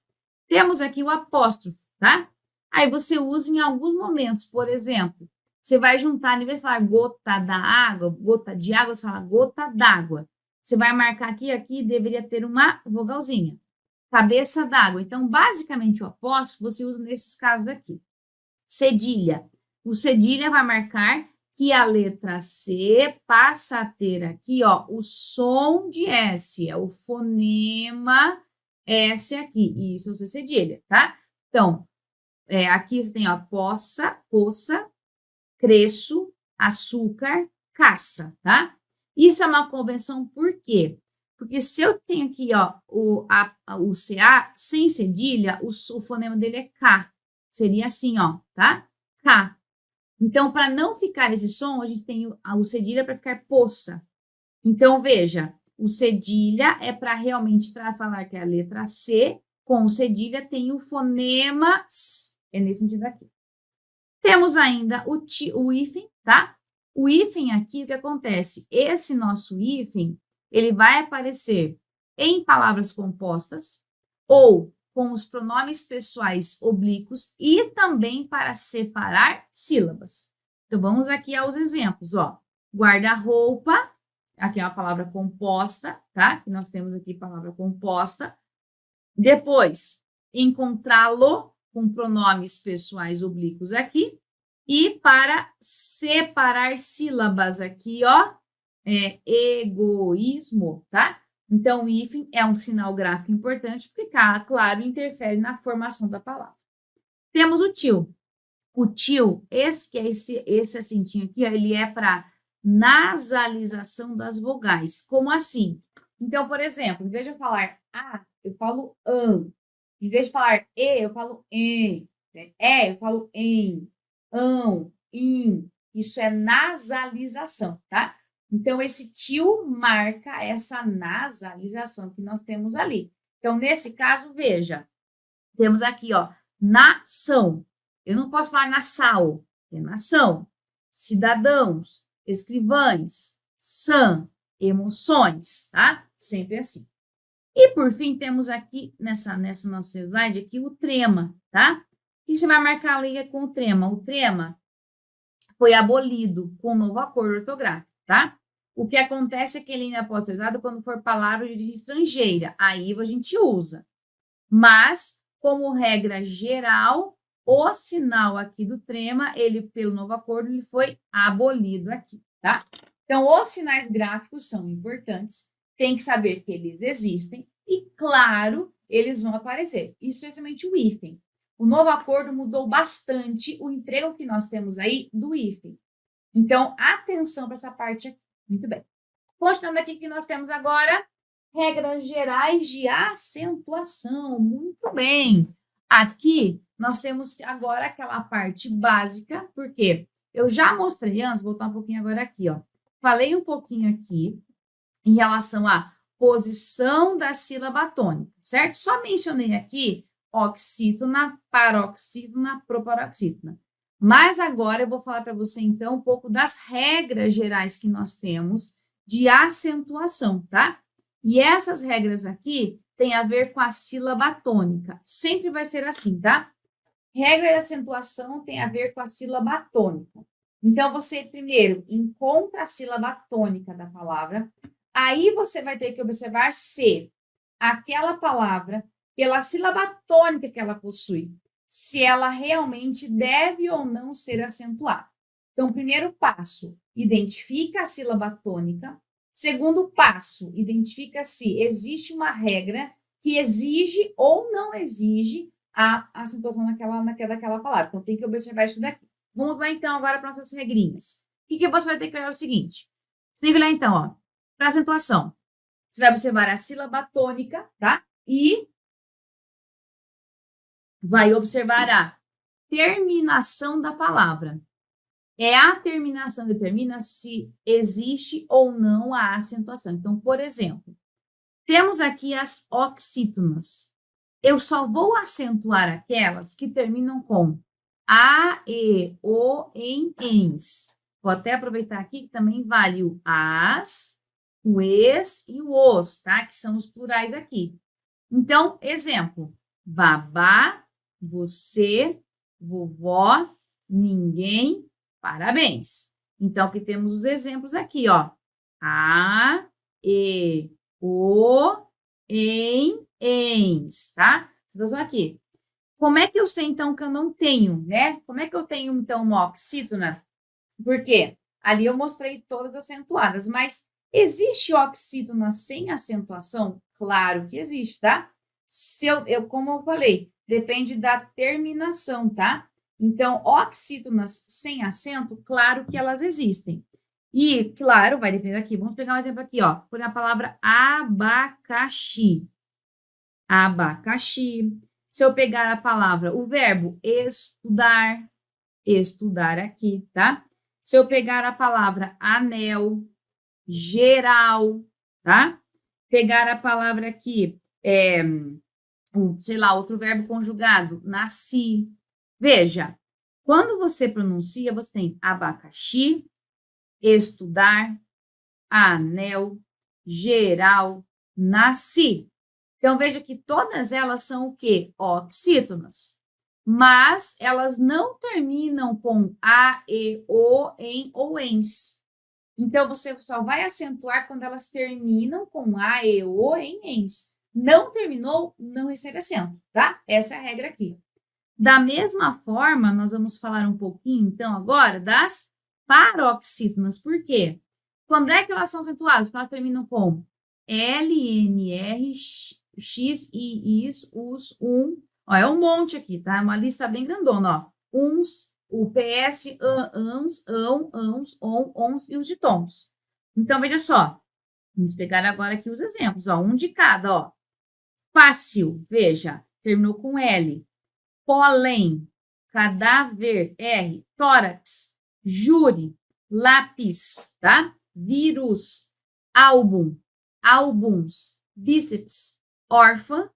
temos aqui o apóstrofo, tá? Aí você usa em alguns momentos, por exemplo, você vai juntar, em vez de falar gota da água, gota de água, você fala gota d'água. Você vai marcar aqui deveria ter uma vogalzinha. Cabeça d'água. Então, basicamente, o apóstrofo você usa nesses casos aqui. Cedilha. O cedilha vai marcar que a letra C passa a ter aqui, ó, o som de S, é o fonema S aqui. Isso é o cedilha, tá? Então, aqui você tem, ó, poça, cresço, açúcar, caça, tá? Isso é uma convenção por quê? Porque se eu tenho aqui, ó, o CA sem cedilha, o fonema dele é K. Seria assim, ó, tá? K. Então, para não ficar esse som, a gente tem o cedilha para ficar poça. Então, veja, o cedilha é para realmente falar que é a letra C, com o cedilha tem o fonema S. É nesse sentido aqui. Temos ainda o hífen, tá? O hífen aqui, o que acontece? Esse nosso hífen, ele vai aparecer em palavras compostas ou com os pronomes pessoais oblíquos e também para separar sílabas. Então, vamos aqui aos exemplos, ó. Guarda-roupa, aqui é uma palavra composta, tá? Que nós temos aqui palavra composta. Depois, encontrá-lo, com pronomes pessoais oblíquos aqui. E para separar sílabas aqui, ó, egoísmo, tá? Então, o hífen é um sinal gráfico importante, porque, claro, interfere na formação da palavra. Temos o til. O til, esse acentinho aqui, ó, ele é para nasalização das vogais. Como assim? Então, por exemplo, em vez de eu falar A, eu falo an. Em vez de falar E, eu falo em. Eu falo em. Ão, in. Isso é nasalização, tá? Então, esse til marca essa nasalização que nós temos ali. Então, nesse caso, veja, temos aqui, ó, nação. Eu não posso falar nação, é nação. Cidadãos, escrivães, sã, emoções, tá? Sempre assim. E, por fim, temos aqui, nessa nossa slide, aqui o trema, tá? O que você vai marcar ali com o trema? O trema foi abolido com o novo acordo ortográfico, tá? O que acontece é que ele ainda pode ser usado quando for palavra de origem estrangeira. Aí a gente usa. Mas, como regra geral, o sinal aqui do trema, ele, pelo novo acordo, ele foi abolido aqui, tá? Então, os sinais gráficos são importantes. Tem que saber que eles existem e, claro, eles vão aparecer, especialmente o hífen. O novo acordo mudou bastante o emprego que nós temos aí do hífen. Então, atenção para essa parte aqui. Muito bem. Continuando aqui que nós temos agora regras gerais de acentuação. Muito bem. Aqui nós temos agora aquela parte básica, porque eu já mostrei antes, vou voltar um pouquinho agora aqui, ó. Falei um pouquinho aqui em relação à posição da sílaba tônica, certo? Só mencionei aqui oxítona, paroxítona, proparoxítona. Mas agora eu vou falar para você, então, um pouco das regras gerais que nós temos de acentuação, tá? E essas regras aqui têm a ver com a sílaba tônica. Sempre vai ser assim, tá? Regra de acentuação tem a ver com a sílaba tônica. Então, você primeiro encontra a sílaba tônica da palavra, aí você vai ter que observar se aquela palavra, pela sílaba tônica que ela possui, se ela realmente deve ou não ser acentuada. Então, primeiro passo, identifica a sílaba tônica. Segundo passo, identifica se existe uma regra que exige ou não exige a acentuação daquela palavra. Então, tem que observar isso daqui. Vamos lá, então, agora para nossas regrinhas. O que você vai ter que olhar? É o seguinte. Você tem que olhar, então, ó, para acentuação. Você vai observar a sílaba tônica, tá? E vai observar a terminação da palavra. É a terminação que determina se existe ou não a acentuação. Então, por exemplo, temos aqui as oxítonas. Eu só vou acentuar aquelas que terminam com a, e, o, em, ens. Vou até aproveitar aqui que também vale o as, o es e o os, tá? Que são os plurais aqui. Então, exemplo, babá, você, vovó, ninguém, parabéns. Então, aqui temos os exemplos aqui, ó. A, e, o, em, ens, tá? Situação aqui. Como é que eu sei, então, que eu não tenho, né? Como é que eu tenho, então, uma oxítona? Porque ali eu mostrei todas acentuadas, mas existe oxítona sem acentuação? Claro que existe, tá? Se como eu falei, depende da terminação, tá? Então, oxítonas sem acento, claro que elas existem. E, claro, vai depender aqui. Vamos pegar um exemplo aqui, ó. Por a palavra abacaxi. Abacaxi. Se eu pegar a palavra, o verbo estudar, estudar aqui, tá? Se eu pegar a palavra anel, geral, tá? Pegar a palavra aqui, sei lá, outro verbo conjugado, nasci. Veja, quando você pronuncia, você tem abacaxi, estudar, anel, geral, nasci. Então, veja que todas elas são o quê? Oxítonas. Mas elas não terminam com a, e, o, em ou ens. Então, você só vai acentuar quando elas terminam com a, e, o, em, ens. Não terminou, não recebe acento, tá? Essa é a regra aqui. Da mesma forma, nós vamos falar um pouquinho, então, agora, das paroxítonas. Por quê? Quando é que elas são acentuadas? Porque elas terminam com L, N, R, X, I, is, us, Ó, é um monte aqui, tá? É uma lista bem grandona, ó. Uns, o PS, ans, ãos, ons e os ditongos. Então, veja só. Vamos pegar agora aqui os exemplos, ó. Um de cada, ó. Fácil, veja, terminou com L. Pólen, cadáver, R. Tórax, júri, lápis, tá? Vírus, álbum, álbuns, bíceps, órfã,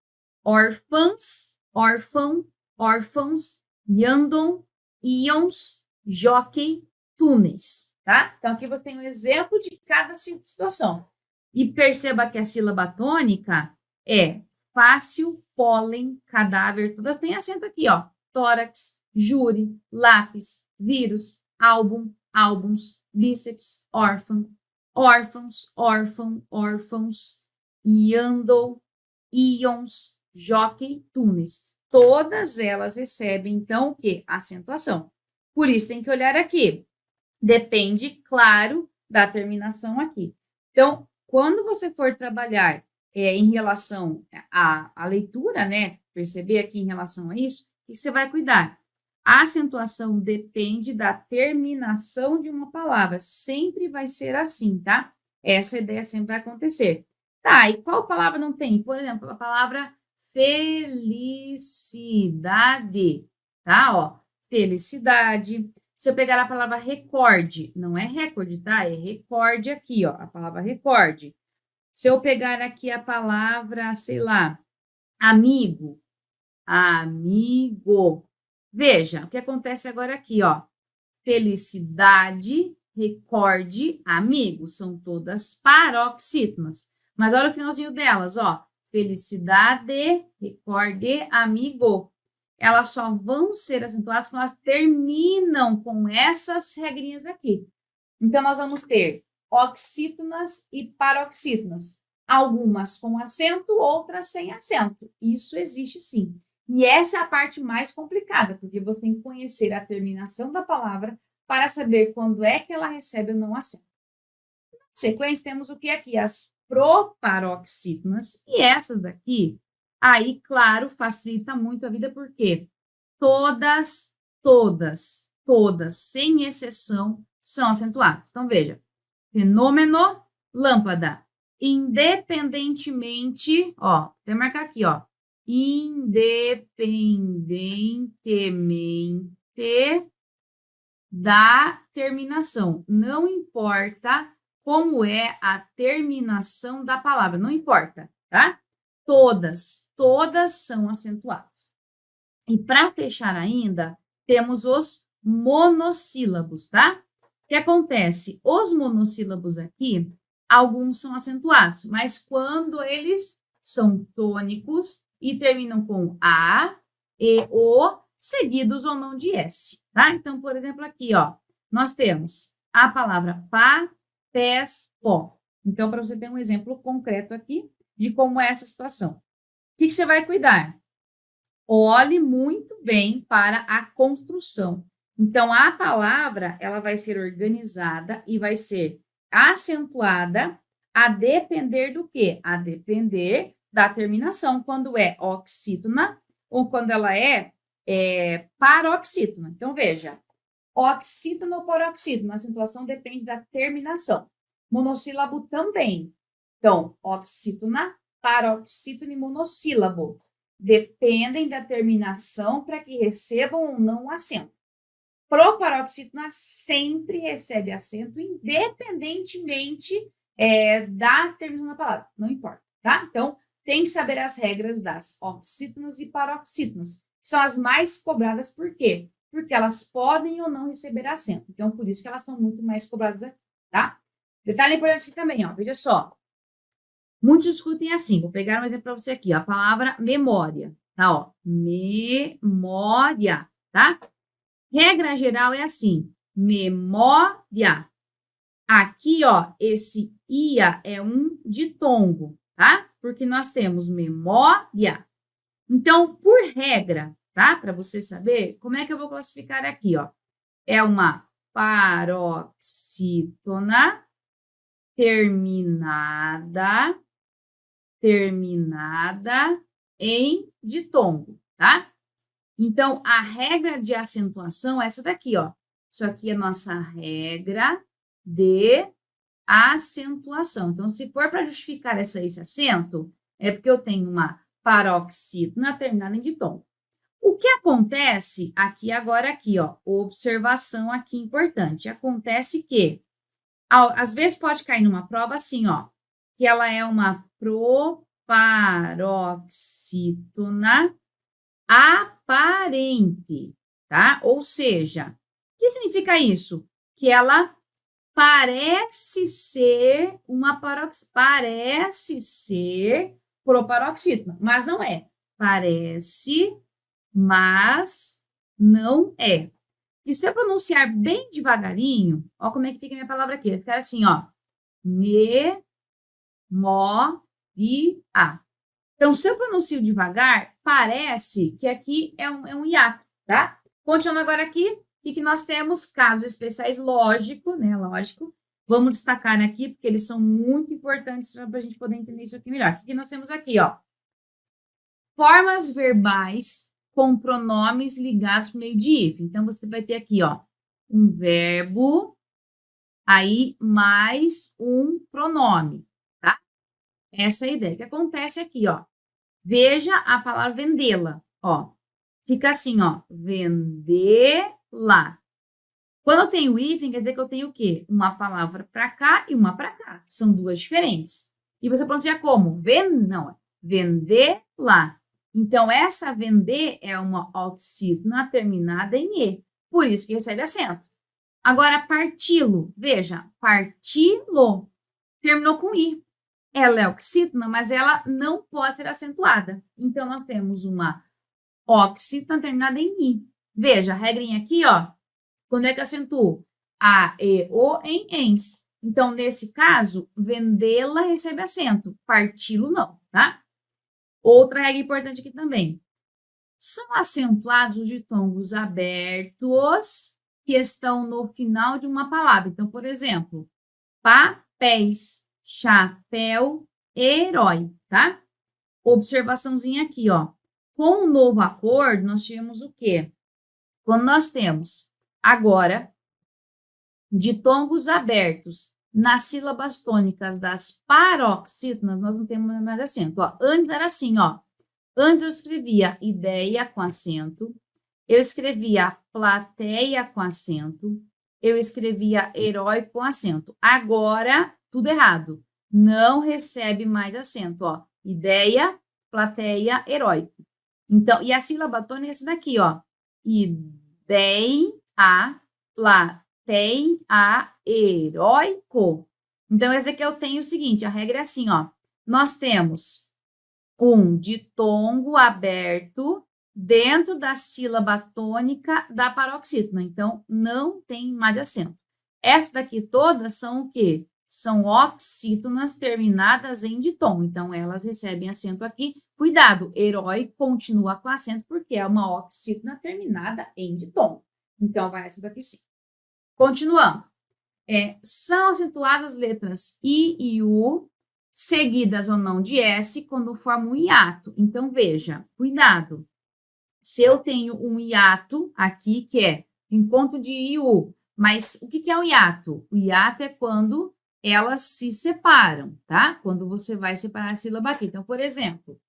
órfãs, órfão, órfãos, yandon, íons, jockey, túneis, tá? Então, aqui você tem um exemplo de cada situação. E perceba que a sílaba tônica é fácil, pólen, cadáver, todas têm acento aqui, ó. Tórax, júri, lápis, vírus, álbum, álbuns, bíceps, órfão, órfãos, órfão, órfãos, yandon, íons, jockey, túneis. Todas elas recebem, então, o quê? Acentuação. Por isso, tem que olhar aqui. Depende, claro, da terminação aqui. Então, quando você for trabalhar em relação à leitura, né? Perceber aqui em relação a isso, o que você vai cuidar? A acentuação depende da terminação de uma palavra. Sempre vai ser assim, tá? Essa ideia sempre vai acontecer. Tá, e qual palavra não tem? Por exemplo, a palavra felicidade, tá? Ó, felicidade. Se eu pegar a palavra recorde, não é recorde, tá? É recorde aqui, ó, a palavra recorde. Se eu pegar aqui a palavra, sei lá, amigo, amigo. Veja, o que acontece agora aqui, ó. Felicidade, recorde amigo. São todas paroxítonas. Mas olha o finalzinho delas, ó. Felicidade, recorde amigo. Elas só vão ser acentuadas quando elas terminam com essas regrinhas aqui. Então, nós vamos ter oxítonas e paroxítonas. Algumas com acento, outras sem acento. Isso existe sim. E essa é a parte mais complicada, porque você tem que conhecer a terminação da palavra para saber quando é que ela recebe ou não acento. Na sequência, temos o que aqui? As proparoxítonas. E essas daqui, aí, claro, facilita muito a vida, porque todas, sem exceção, são acentuadas. Então, veja, fenômeno, lâmpada. Independentemente, ó, até marcar aqui, ó, independentemente da terminação. Não importa como é a terminação da palavra, não importa, tá? Todas são acentuadas. E para fechar ainda, temos os monossílabos, tá? O que acontece? Os monossílabos aqui, alguns são acentuados, mas quando eles são tônicos e terminam com A, E, O, seguidos ou não de S, tá? Então, por exemplo, aqui, ó, nós temos a palavra pá, pés, pó. Então, para você ter um exemplo concreto aqui de como é essa situação. O que você vai cuidar? Olhe muito bem para a construção. Então, a palavra, ela vai ser organizada e vai ser acentuada a depender do quê? A depender da terminação, quando é oxítona ou quando ela é paroxítona. Então, veja, oxítona ou paroxítona, a acentuação depende da terminação. Monossílabo também. Então, oxítona, paroxítona e monossílabo dependem da terminação para que recebam ou não o acento. Proparoxítona sempre recebe acento, independentemente da terminação da palavra, não importa, tá? Então, tem que saber as regras das oxítonas e paroxítonas, que são as mais cobradas, por quê? Porque elas podem ou não receber acento, então, por isso que elas são muito mais cobradas aqui, tá? Detalhe importante aqui também, ó, veja só. Muitos discutem assim, vou pegar um exemplo para você aqui, ó, a palavra memória, tá, ó, memória, tá? Regra geral é assim, memória. Aqui, ó, esse ia é um ditongo, tá? Porque nós temos memória. Então, por regra, tá? Para você saber, como é que eu vou classificar aqui, ó? É uma paroxítona terminada em ditongo, tá? Então, a regra de acentuação é essa daqui, ó. Isso aqui é a nossa regra de acentuação. Então, se for para justificar esse acento, é porque eu tenho uma paroxítona terminada em ditongo. O que acontece aqui agora, aqui, ó, observação aqui importante. Acontece que, às vezes pode cair numa prova assim, ó, que ela é uma proparoxítona aparente, tá? Ou seja, o que significa isso? Que ela parece ser proparoxítona, mas não é. Parece, mas não é. E se eu pronunciar bem devagarinho, ó como é que fica a minha palavra aqui. Vai ficar assim, ó. Me-mo-ri-a. Então, se eu pronuncio devagar, parece que aqui é um hiato, tá? Continuando agora aqui, o que nós temos? Casos especiais, lógico, né? Lógico. Vamos destacar aqui, porque eles são muito importantes para a gente poder entender isso aqui melhor. O que nós temos aqui, ó? Formas verbais com pronomes ligados por meio de if. Então, você vai ter aqui, ó, um verbo, aí mais um pronome, tá? Essa é a ideia. O que acontece aqui, ó? Veja a palavra vendê-la, ó. Fica assim, ó, vendê-la. Quando eu tenho hífen, quer dizer que eu tenho o quê? Uma palavra para cá e uma para cá. São duas diferentes. E você pronuncia como? Não, vender-la. Então, essa vender é uma oxítona terminada em E. Por isso que recebe acento. Agora, partilo. Veja, partilo terminou com I. Ela é oxítona, mas ela não pode ser acentuada. Então, nós temos uma oxítona terminada em I. Veja, a regrinha aqui, ó. Quando é que acentuo? A, E, O em ens. Então, nesse caso, vendê-la recebe acento. Partilo não, tá? Outra regra importante aqui também. São acentuados os ditongos abertos que estão no final de uma palavra. Então, por exemplo, papéis, chapéu, herói, tá? Observaçãozinha aqui, ó. Com o novo acordo, nós tivemos o quê? Quando nós temos agora ditongos abertos nas sílabas tônicas das paroxítonas, nós não temos mais acento. Ó, antes era assim, ó. Antes eu escrevia ideia com acento, eu escrevia plateia com acento, eu escrevia herói com acento. Agora, tudo errado. Não recebe mais acento, ó. Ideia, plateia, herói. Então, e a sílaba tônica é essa daqui, ó. Ideia, plateia, heróico. Então, esse aqui eu tenho o seguinte, a regra é assim, ó. Nós temos um ditongo aberto dentro da sílaba tônica da paroxítona. Então, não tem mais acento. Essas daqui todas são o quê? São oxítonas terminadas em ditongo. Então, elas recebem acento aqui. Cuidado, herói continua com acento porque é uma oxítona terminada em ditongo. Então, vai essa daqui sim. Continuando. São acentuadas as letras I e U, seguidas ou não de S, quando formam um hiato. Então, veja, cuidado. Se eu tenho um hiato aqui, que é encontro de I e U, mas o que é o hiato? O hiato é quando elas se separam, tá? Quando você vai separar a sílaba aqui. Então, por exemplo,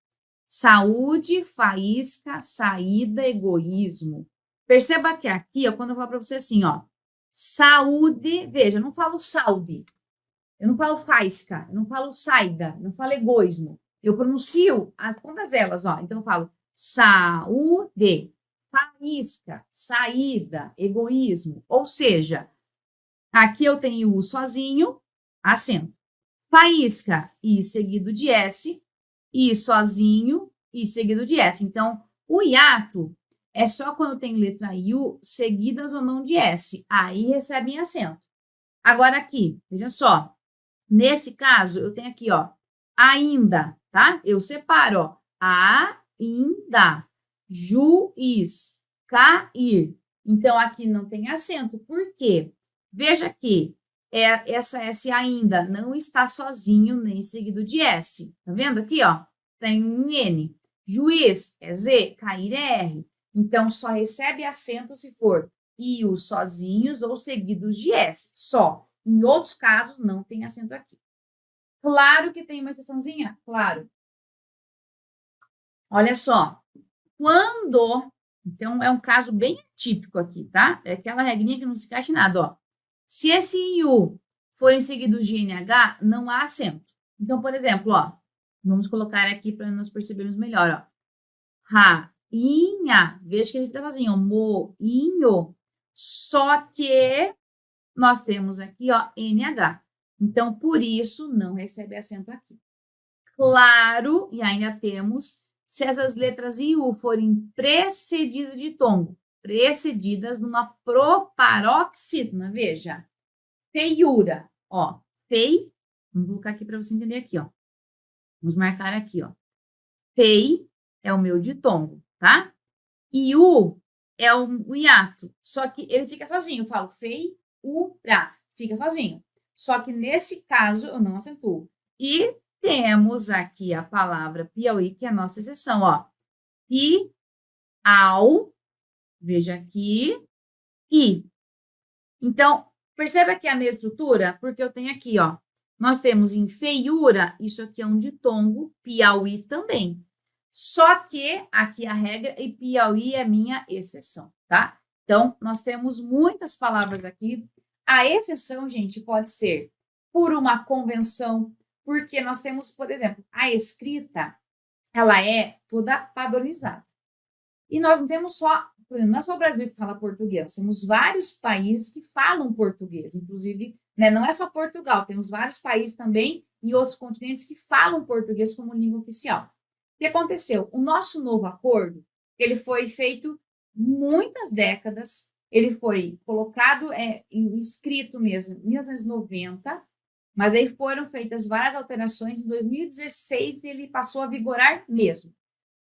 saúde, faísca, saída, egoísmo. Perceba que aqui, ó, quando eu falo para você assim, ó, saúde, veja, eu não falo saúde, eu não falo faísca, eu não falo saída, eu não falo egoísmo. Eu pronuncio todas elas, ó. Então, eu falo saúde, faísca, saída, egoísmo. Ou seja, aqui eu tenho U sozinho, acento. Faísca, I seguido de S, I sozinho, I seguido de S. Então, o hiato é só quando tem letra I, U seguidas ou não de S. Aí recebem acento. Agora aqui, veja só. Nesse caso, eu tenho aqui, ó, ainda, tá? Eu separo, ó, ainda, juiz, cair. Então, aqui não tem acento. Por quê? Veja que essa S ainda não está sozinho nem seguido de S. Tá vendo aqui, ó? Tem um N. Juiz é Z, cair é R. Então, só recebe acento se for I, U sozinhos ou seguidos de S. Só. Em outros casos, não tem acento aqui. Claro que tem uma exceçãozinha? Claro. Olha só. Quando... Então, é um caso bem típico aqui, tá? É aquela regrinha que não se encaixa em nada, ó. Se esse I e U forem seguidos de NH, não há acento. Então, por exemplo, ó. Vamos colocar aqui para nós percebermos melhor, ó. Rainha. Veja que ele fica sozinho, ó. Moinho. Só que... nós temos aqui, ó, NH. Então, por isso, não recebe acento aqui. Claro, e ainda temos, se essas letras I e U forem precedidas de tombo, precedidas numa proparoxítona, veja. Feiura, ó, vamos colocar aqui para você entender aqui, ó. Vamos marcar aqui, ó. Fei é o meu ditongo, tá? E U é o hiato, só que ele fica sozinho, eu falo fei, ura, fica sozinho. Só que nesse caso eu não acentuo. E temos aqui a palavra Piauí, que é a nossa exceção, ó. Piau, veja aqui, I. Então, perceba que é a mesma estrutura, porque eu tenho aqui, ó. Nós temos em feiura, isso aqui é um ditongo, Piauí também. Só que aqui a regra e Piauí é minha exceção, tá? Então, nós temos muitas palavras aqui. A exceção, gente, pode ser por uma convenção, porque nós temos, por exemplo, a escrita, ela é toda padronizada. E nós não temos só por exemplo, não é só o Brasil que fala português, temos vários países que falam português, inclusive, né, não é só Portugal, temos vários países também e outros continentes que falam português como língua oficial. O que aconteceu? O nosso novo acordo, ele foi feito muitas décadas, ele foi colocado, escrito mesmo, em 1990, mas aí foram feitas várias alterações. Em 2016, ele passou a vigorar mesmo. O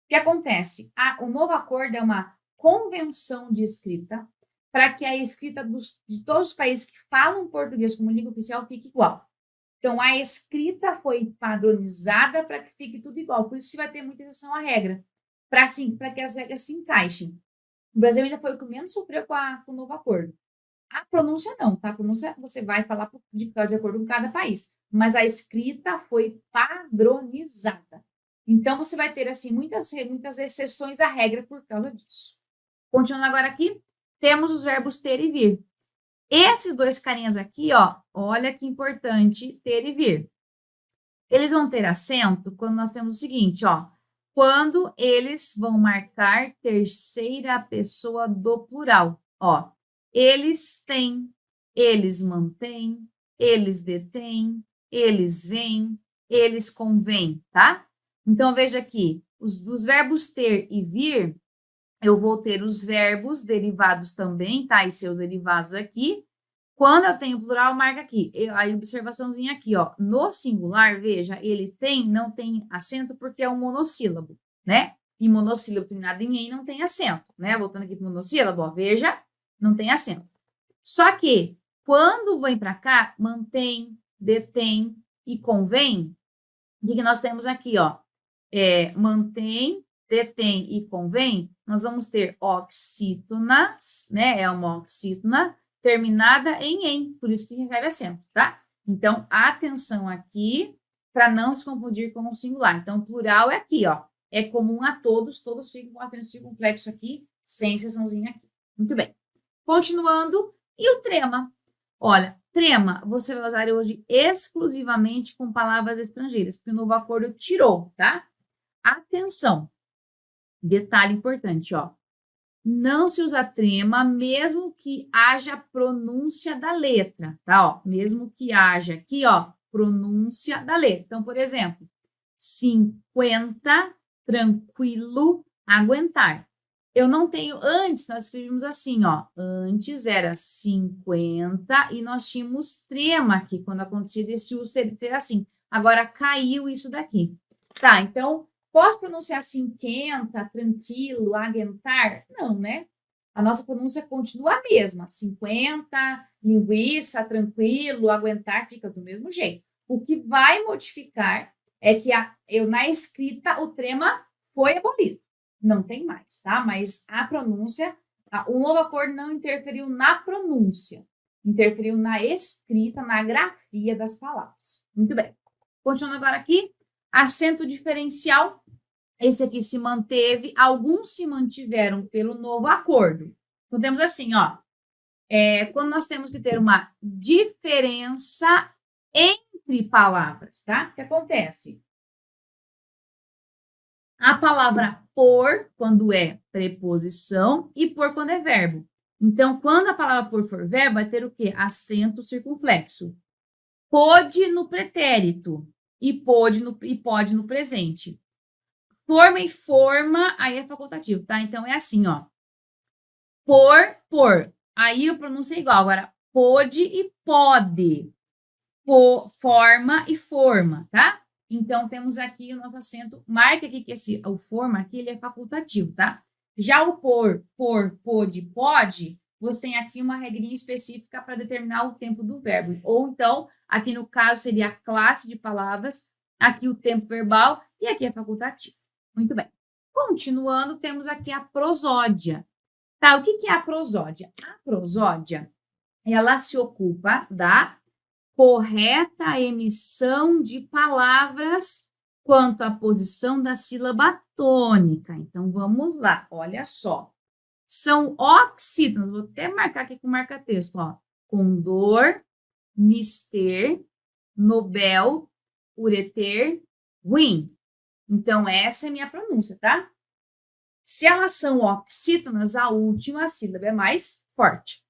que acontece? O novo acordo é uma convenção de escrita para que a escrita de todos os países que falam português como língua oficial fique igual. Então, a escrita foi padronizada para que fique tudo igual. Por isso, você vai ter muita exceção à regra, para que as regras se encaixem. O Brasil ainda foi o que menos sofreu com o novo acordo. A pronúncia não, tá? A pronúncia você vai falar de acordo com cada país. Mas a escrita foi padronizada. Então, você vai ter, assim, muitas exceções à regra por causa disso. Continuando agora aqui, temos os verbos ter e vir. Esses dois carinhas aqui, ó, olha que importante ter e vir. Eles vão ter acento quando nós temos o seguinte, ó. Quando eles vão marcar terceira pessoa do plural, ó. Eles têm, eles mantêm, eles detêm, eles vêm, eles convêm, tá? Então, veja aqui, dos verbos ter e vir, eu vou ter os verbos derivados também, tá? E seus derivados aqui. Quando eu tenho plural, marca aqui. A observaçãozinha aqui, ó. No singular, veja, ele tem, não tem acento porque é um monossílabo, né? E monossílabo terminado em "em" não tem acento, né? Voltando aqui para o monossílabo, ó, veja, não tem acento. Só que, quando vem para cá, mantém, detém e convém, o que nós temos aqui, ó? Mantém, detém e convém, nós vamos ter oxítonas, né? É uma oxítona terminada em, por isso que recebe acento, tá? Então, atenção aqui para não se confundir com o singular. Então, plural é aqui, ó. É comum a todos ficam com acento circunflexo aqui, sem exceçãozinha aqui. Muito bem. Continuando, e o trema? Olha, trema, você vai usar hoje exclusivamente com palavras estrangeiras, porque o novo acordo tirou, tá? Atenção, detalhe importante, ó. Não se usa trema, mesmo que haja pronúncia da letra, tá? Ó, mesmo que haja aqui, ó, pronúncia da letra. Então, por exemplo, 50, tranquilo, aguentar. Eu não tenho, antes nós escrevíamos assim, ó, antes era 50 e nós tínhamos trema aqui, quando acontecia desse uso, ele ter assim. Agora caiu isso daqui. Tá, então, posso pronunciar 50, tranquilo, aguentar? Não, né? A nossa pronúncia continua a mesma. 50, linguiça, tranquilo, aguentar, fica do mesmo jeito. O que vai modificar é que na escrita o trema foi abolido. Não tem mais, tá? Mas a pronúncia, o novo acordo não interferiu na pronúncia. Interferiu na escrita, na grafia das palavras. Muito bem. Continuando agora aqui. Acento diferencial, esse aqui se manteve, alguns se mantiveram pelo novo acordo. Então, temos assim, ó, quando nós temos que ter uma diferença entre palavras, tá? O que acontece? A palavra por, quando é preposição, e por quando é verbo. Então, quando a palavra por for verbo, vai ter o quê? Acento circunflexo. Pode no pretérito. E pode no presente. Forma e forma, aí é facultativo, tá? Então, é assim, ó. Por. Aí a pronúncia é igual. Agora, pode e pode. Forma e forma, tá? Então, temos aqui o nosso acento. Marca aqui que o forma aqui, ele é facultativo, tá? Já o pode, pode, você tem aqui uma regrinha específica para determinar o tempo do verbo. Ou então, aqui no caso, seria a classe de palavras, aqui o tempo verbal e aqui é facultativo. Muito bem. Continuando, temos aqui a prosódia. Tá, o que é a prosódia? A prosódia, ela se ocupa da correta emissão de palavras quanto à posição da sílaba tônica. Então, vamos lá, olha só. São oxítonos, vou até marcar aqui com marca-texto, ó. Condor, mister, nobel, ureter, win. Então, essa é a minha pronúncia, tá? Se elas são oxítonas, a última sílaba é mais forte.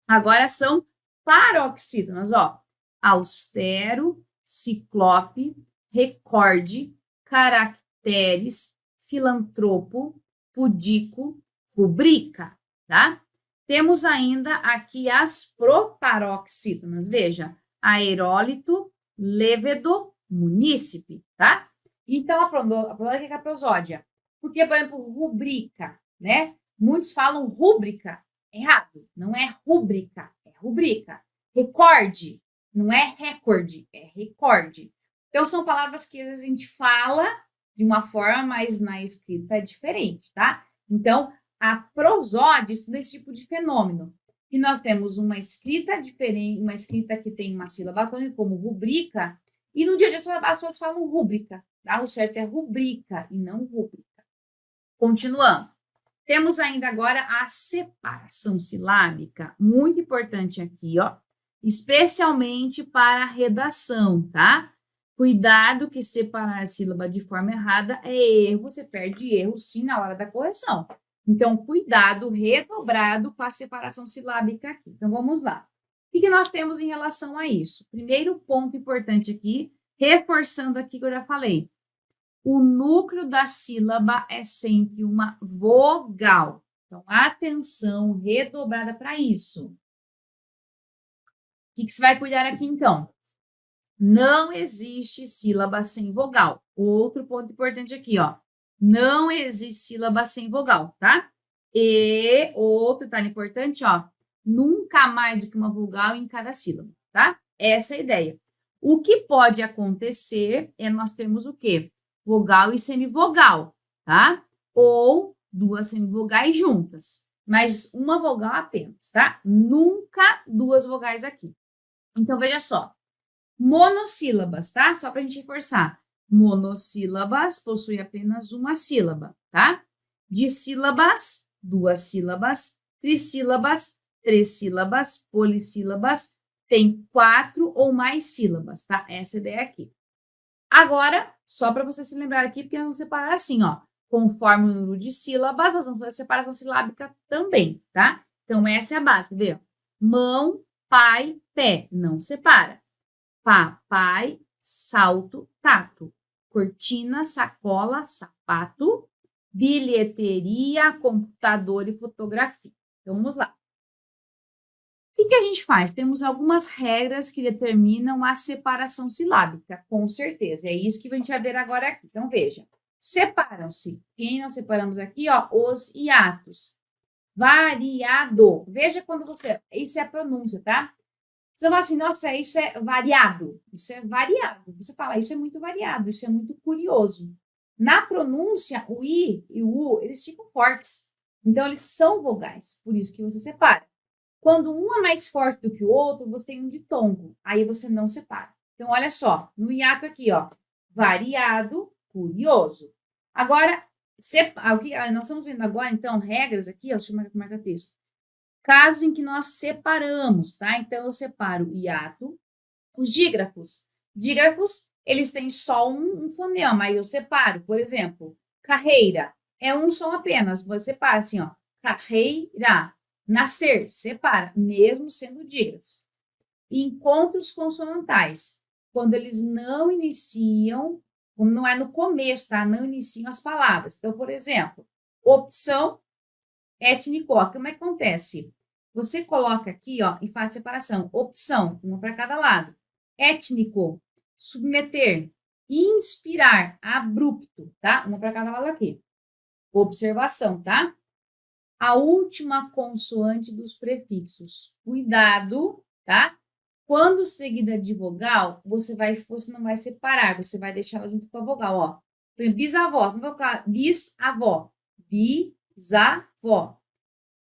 Agora são paroxítonas, ó. Austero, ciclope, recorde, caracteres, filantropo, pudico, rubrica, tá? Temos ainda aqui as proparoxítonas. Veja, aerólito, lévedo, munícipe, tá? Então, a pronome é a prosódia. Porque, por exemplo, rubrica, né? Muitos falam rúbrica. Errado. Não é rúbrica, é rubrica. Recorde. Não é recorde, é recorde. Então, são palavras que às vezes a gente fala de uma forma, mas na escrita é diferente, tá? Então, a prosódia estuda esse tipo de fenômeno. E nós temos uma escrita diferente, uma escrita que tem uma sílaba tônica, como rubrica, e no dia a dia as pessoas falam rúbrica, tá? O certo é rubrica e não rúbrica. Continuando. Temos ainda agora a separação silábica, muito importante aqui, ó, especialmente para a redação, tá? Cuidado que separar a sílaba de forma errada é erro, você perde erro sim na hora da correção. Então, cuidado redobrado com a separação silábica aqui. Então, vamos lá. O que nós temos em relação a isso? Primeiro ponto importante aqui, reforçando aqui que eu já falei. O núcleo da sílaba é sempre uma vogal. Então, atenção redobrada para isso. O que você vai cuidar aqui, então? Não existe sílaba sem vogal. Outro ponto importante aqui, ó. Não existe sílaba sem vogal, tá? E outro detalhe importante, ó. Nunca mais do que uma vogal em cada sílaba, tá? Essa é a ideia. O que pode acontecer é nós termos o quê? Vogal e semivogal, tá? Ou duas semivogais juntas. Mas uma vogal apenas, tá? Nunca duas vogais aqui. Então, veja só. Monossílabas, tá? Só para a gente reforçar. Monossílabas possui apenas uma sílaba, tá? Dissílabas, duas sílabas. Trissílabas, três sílabas. Polissílabas, tem 4 ou mais sílabas, tá? Essa é a ideia aqui. Agora, só para você se lembrar aqui, porque nós vamos separar assim, ó. Conforme o número de sílabas, nós vamos fazer a separação silábica também, tá? Então, essa é a base, vê? Mão, pai, pé. Não separa. Pá, pai, salto, tato. Cortina, sacola, sapato. Bilheteria, computador e fotografia. Então, vamos lá. O que a gente faz? Temos algumas regras que determinam a separação silábica, com certeza. É isso que a gente vai ver agora aqui. Então, veja. Separam-se. Quem nós separamos aqui, ó? Os hiatos. Variado. Veja quando você... Isso é a pronúncia, tá? Você fala assim, nossa, isso é variado. Isso é variado. Você fala, isso é muito variado, isso é muito curioso. Na pronúncia, o I e o U, eles ficam fortes. Então, eles são vogais. Por isso que você separa. Quando um é mais forte do que o outro, você tem um ditongo. Aí você não separa. Então, olha só. No hiato aqui, ó. Variado, curioso. Agora, nós estamos vendo agora, então, regras aqui, ó. Deixa eu marcar texto. Casos em que nós separamos, tá? Então, eu separo o hiato. Os dígrafos. Dígrafos, eles têm só um fonema, mas eu separo. Por exemplo, carreira. É um som apenas. Você separa assim, ó. Carreira. Nascer, separa, mesmo sendo dígrafos. Encontros consonantais. Quando eles não iniciam, como não é no começo, tá? Não iniciam as palavras. Então, por exemplo, opção, étnico. Como é que acontece? Você coloca aqui, ó, e faz separação. Opção, uma para cada lado. Étnico, submeter, inspirar, abrupto, tá? Uma para cada lado aqui. Observação, tá? A última consoante dos prefixos. Cuidado, tá? Quando seguida de vogal, você não vai separar, você vai deixar ela junto com a vogal, ó. Por exemplo, bisavó, você não vai colocar bisavó, bisavó.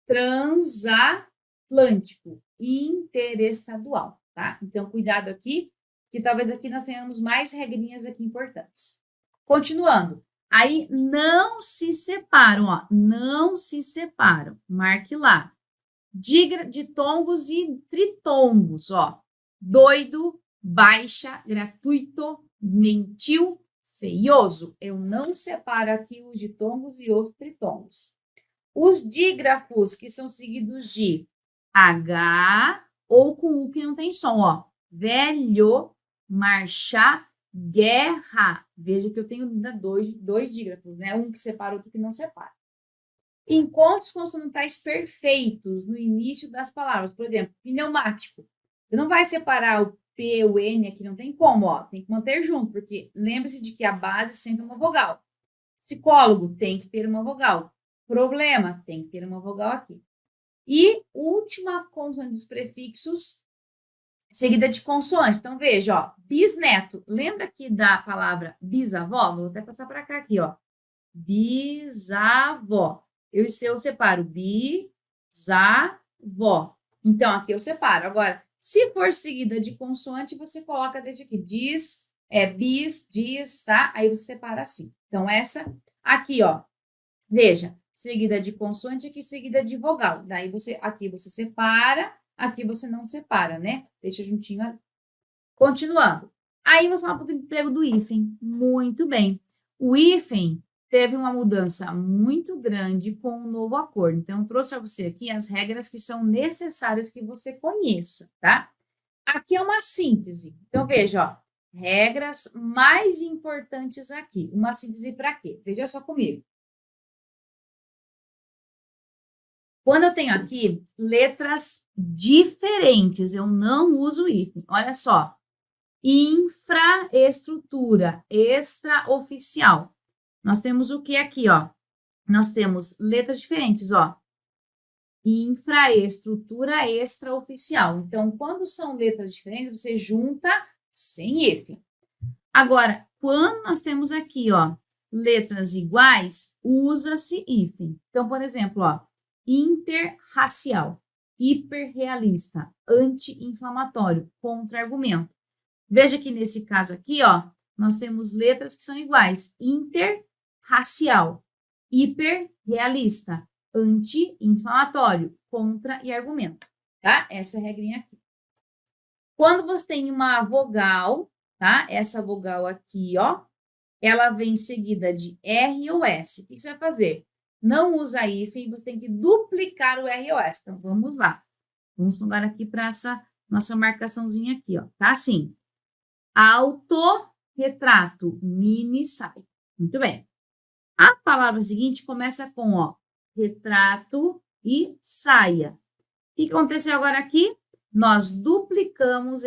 Transatlântico, interestadual, tá? Então, cuidado aqui, que talvez aqui nós tenhamos mais regrinhas aqui importantes. Continuando. Aí, não se separam, ó. Não se separam. Marque lá. Ditongos e tritongos, ó. Doido, baixa, gratuito, mentiu, feioso, eu não separo aqui os ditongos e os tritongos. Os dígrafos que são seguidos de H ou com U que não tem som, ó. Velho, marchar, guerra. Veja que eu tenho ainda dois dígrafos, né? Um que separa, outro que não separa. Encontros consonantais perfeitos no início das palavras. Por exemplo, pneumático. Você não vai separar o P, o N aqui, não tem como, ó. Tem que manter junto, porque lembre-se de que a base sempre é uma vogal. Psicólogo tem que ter uma vogal. Problema tem que ter uma vogal aqui. E última consoante dos prefixos, seguida de consoante. Então, veja, ó, bisneto. Lembra aqui da palavra bisavó? Vou até passar para cá aqui, ó. Bisavó. Eu separo bisavó. Então, aqui eu separo. Agora, se for seguida de consoante, você coloca desde aqui. Bis, tá? Aí você separa assim. Então, essa aqui, ó. Veja, seguida de consoante, aqui seguida de vogal. Daí, aqui você separa, aqui você não separa, né? Deixa juntinho ali. Continuando. Aí, vamos falar um pouquinho do emprego do hífen. Muito bem. O hífen teve uma mudança muito grande com o novo acordo. Então, eu trouxe para você aqui as regras que são necessárias que você conheça, tá? Aqui é uma síntese. Então, veja, ó, regras mais importantes aqui. Uma síntese para quê? Veja só comigo. Quando eu tenho aqui letras diferentes, eu não uso hífen. Olha só. Infraestrutura, extraoficial. Nós temos o que aqui, ó? Nós temos letras diferentes, ó. Infraestrutura extraoficial. Então, quando são letras diferentes, você junta sem hífen. Agora, quando nós temos aqui, ó, letras iguais, usa-se hífen. Então, por exemplo, ó, interracial, hiperrealista, anti-inflamatório, contra-argumento. Veja que nesse caso aqui, ó, nós temos letras que são iguais. Interracial, hiperrealista, anti-inflamatório, contra e argumento, tá? Essa é a regrinha aqui. Quando você tem uma vogal, tá? Essa vogal aqui, ó, ela vem seguida de R ou S. O que você vai fazer? Não usa hífen, você tem que duplicar o R ou S. Então, vamos lá. Vamos jogar aqui para essa nossa marcaçãozinha aqui, ó. Tá assim. Autorretrato, mini saia. Muito bem. A palavra seguinte começa com, ó, retrato e saia. O que aconteceu agora aqui? Nós duplicamos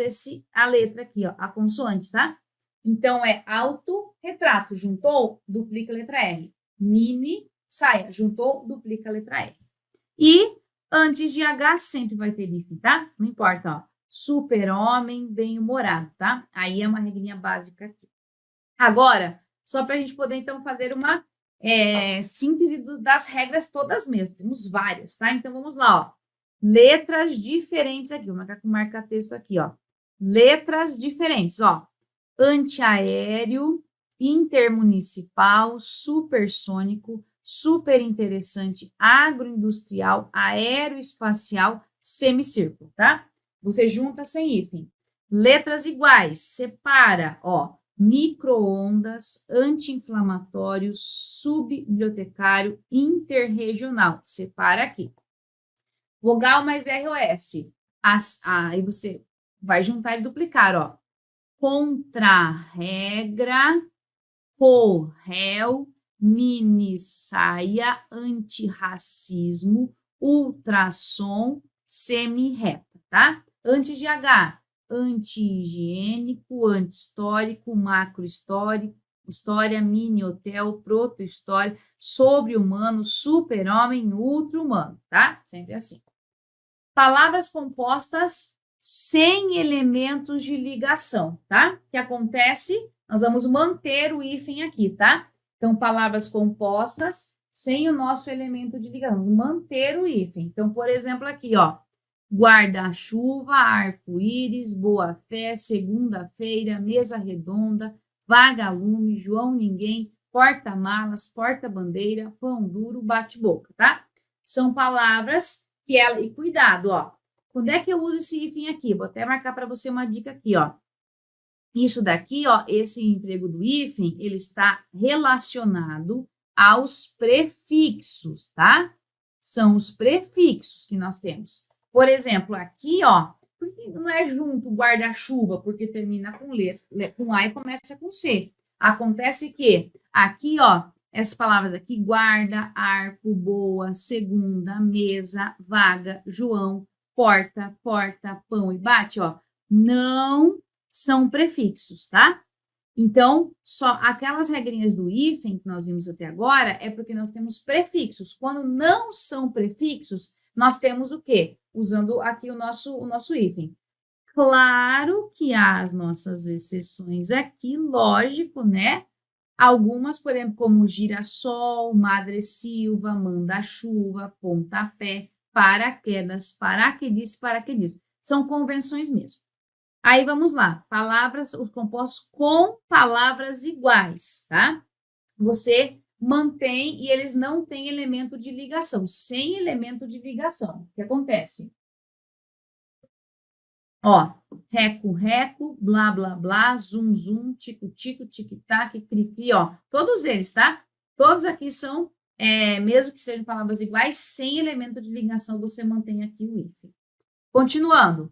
a letra aqui, ó, a consoante, tá? Então, é autorretrato. Juntou, duplica a letra R. Mini saia. Juntou, duplica a letra R. E antes de H sempre vai ter hífen, tá? Não importa, ó. Super-homem, bem-humorado, tá? Aí é uma regrinha básica aqui. Agora, só para a gente poder, então, fazer uma síntese das regras todas mesmo. Temos várias, tá? Então, vamos lá, ó. Letras diferentes aqui. Vou marcar com marca-texto aqui, ó. Letras diferentes, ó. Antiaéreo, intermunicipal, supersônico, superinteressante, agroindustrial, aeroespacial, semicírculo, tá? Você junta sem hífen. Letras iguais, separa, ó, micro-ondas, anti-inflamatório, subbibliotecário, interregional. Separa aqui. Vogal mais ROS. Aí você vai juntar e duplicar, ó. Contra-regra, co-réu, mini-saia, antirracismo, ultrassom, semi-reta, tá? Antes de H, anti-higiênico, anti-histórico, macro-histórico, história, mini-hotel, proto-história, sobre-humano, super-homem, ultra-humano, tá? Sempre assim. Palavras compostas sem elementos de ligação, tá? O que acontece? Nós vamos manter o hífen aqui, tá? Então, palavras compostas sem o nosso elemento de ligação. Vamos manter o hífen. Então, por exemplo, aqui, ó. Guarda-chuva, arco-íris, boa-fé, segunda-feira, mesa redonda, vagalume, João Ninguém, porta-malas, porta-bandeira, pão duro, bate-boca, tá? São palavras que ela... E cuidado, ó. Quando é que eu uso esse hífen aqui? Vou até marcar para você uma dica aqui, ó. Isso daqui, ó, esse emprego do hífen, ele está relacionado aos prefixos, tá? São os prefixos que nós temos. Por exemplo, aqui, ó, por que não é junto guarda-chuva? Porque termina com com A e começa com C. Acontece que aqui, ó, essas palavras aqui, guarda, arco, boa, segunda, mesa, vaga, João, porta, pão e bate, ó, não são prefixos, tá? Então, só aquelas regrinhas do hífen que nós vimos até agora é porque nós temos prefixos. Quando não são prefixos, nós temos o quê? Usando aqui o nosso hífen. Claro que há as nossas exceções aqui, lógico, né? Algumas, por exemplo, como girassol, Madre Silva, manda-chuva, pontapé, paraquedas, paraquedista, paraquedismo. São convenções mesmo. Aí vamos lá, palavras, os compostos com palavras iguais, tá? Você mantém e eles não têm elemento de ligação. Sem elemento de ligação, o que acontece? Ó, reco, reco, blá, blá, blá, zum, zum, tico, tico, tic-tac, cri-cri, ó. Todos eles, tá? Todos aqui são, mesmo que sejam palavras iguais, sem elemento de ligação, você mantém aqui o hífen. Continuando.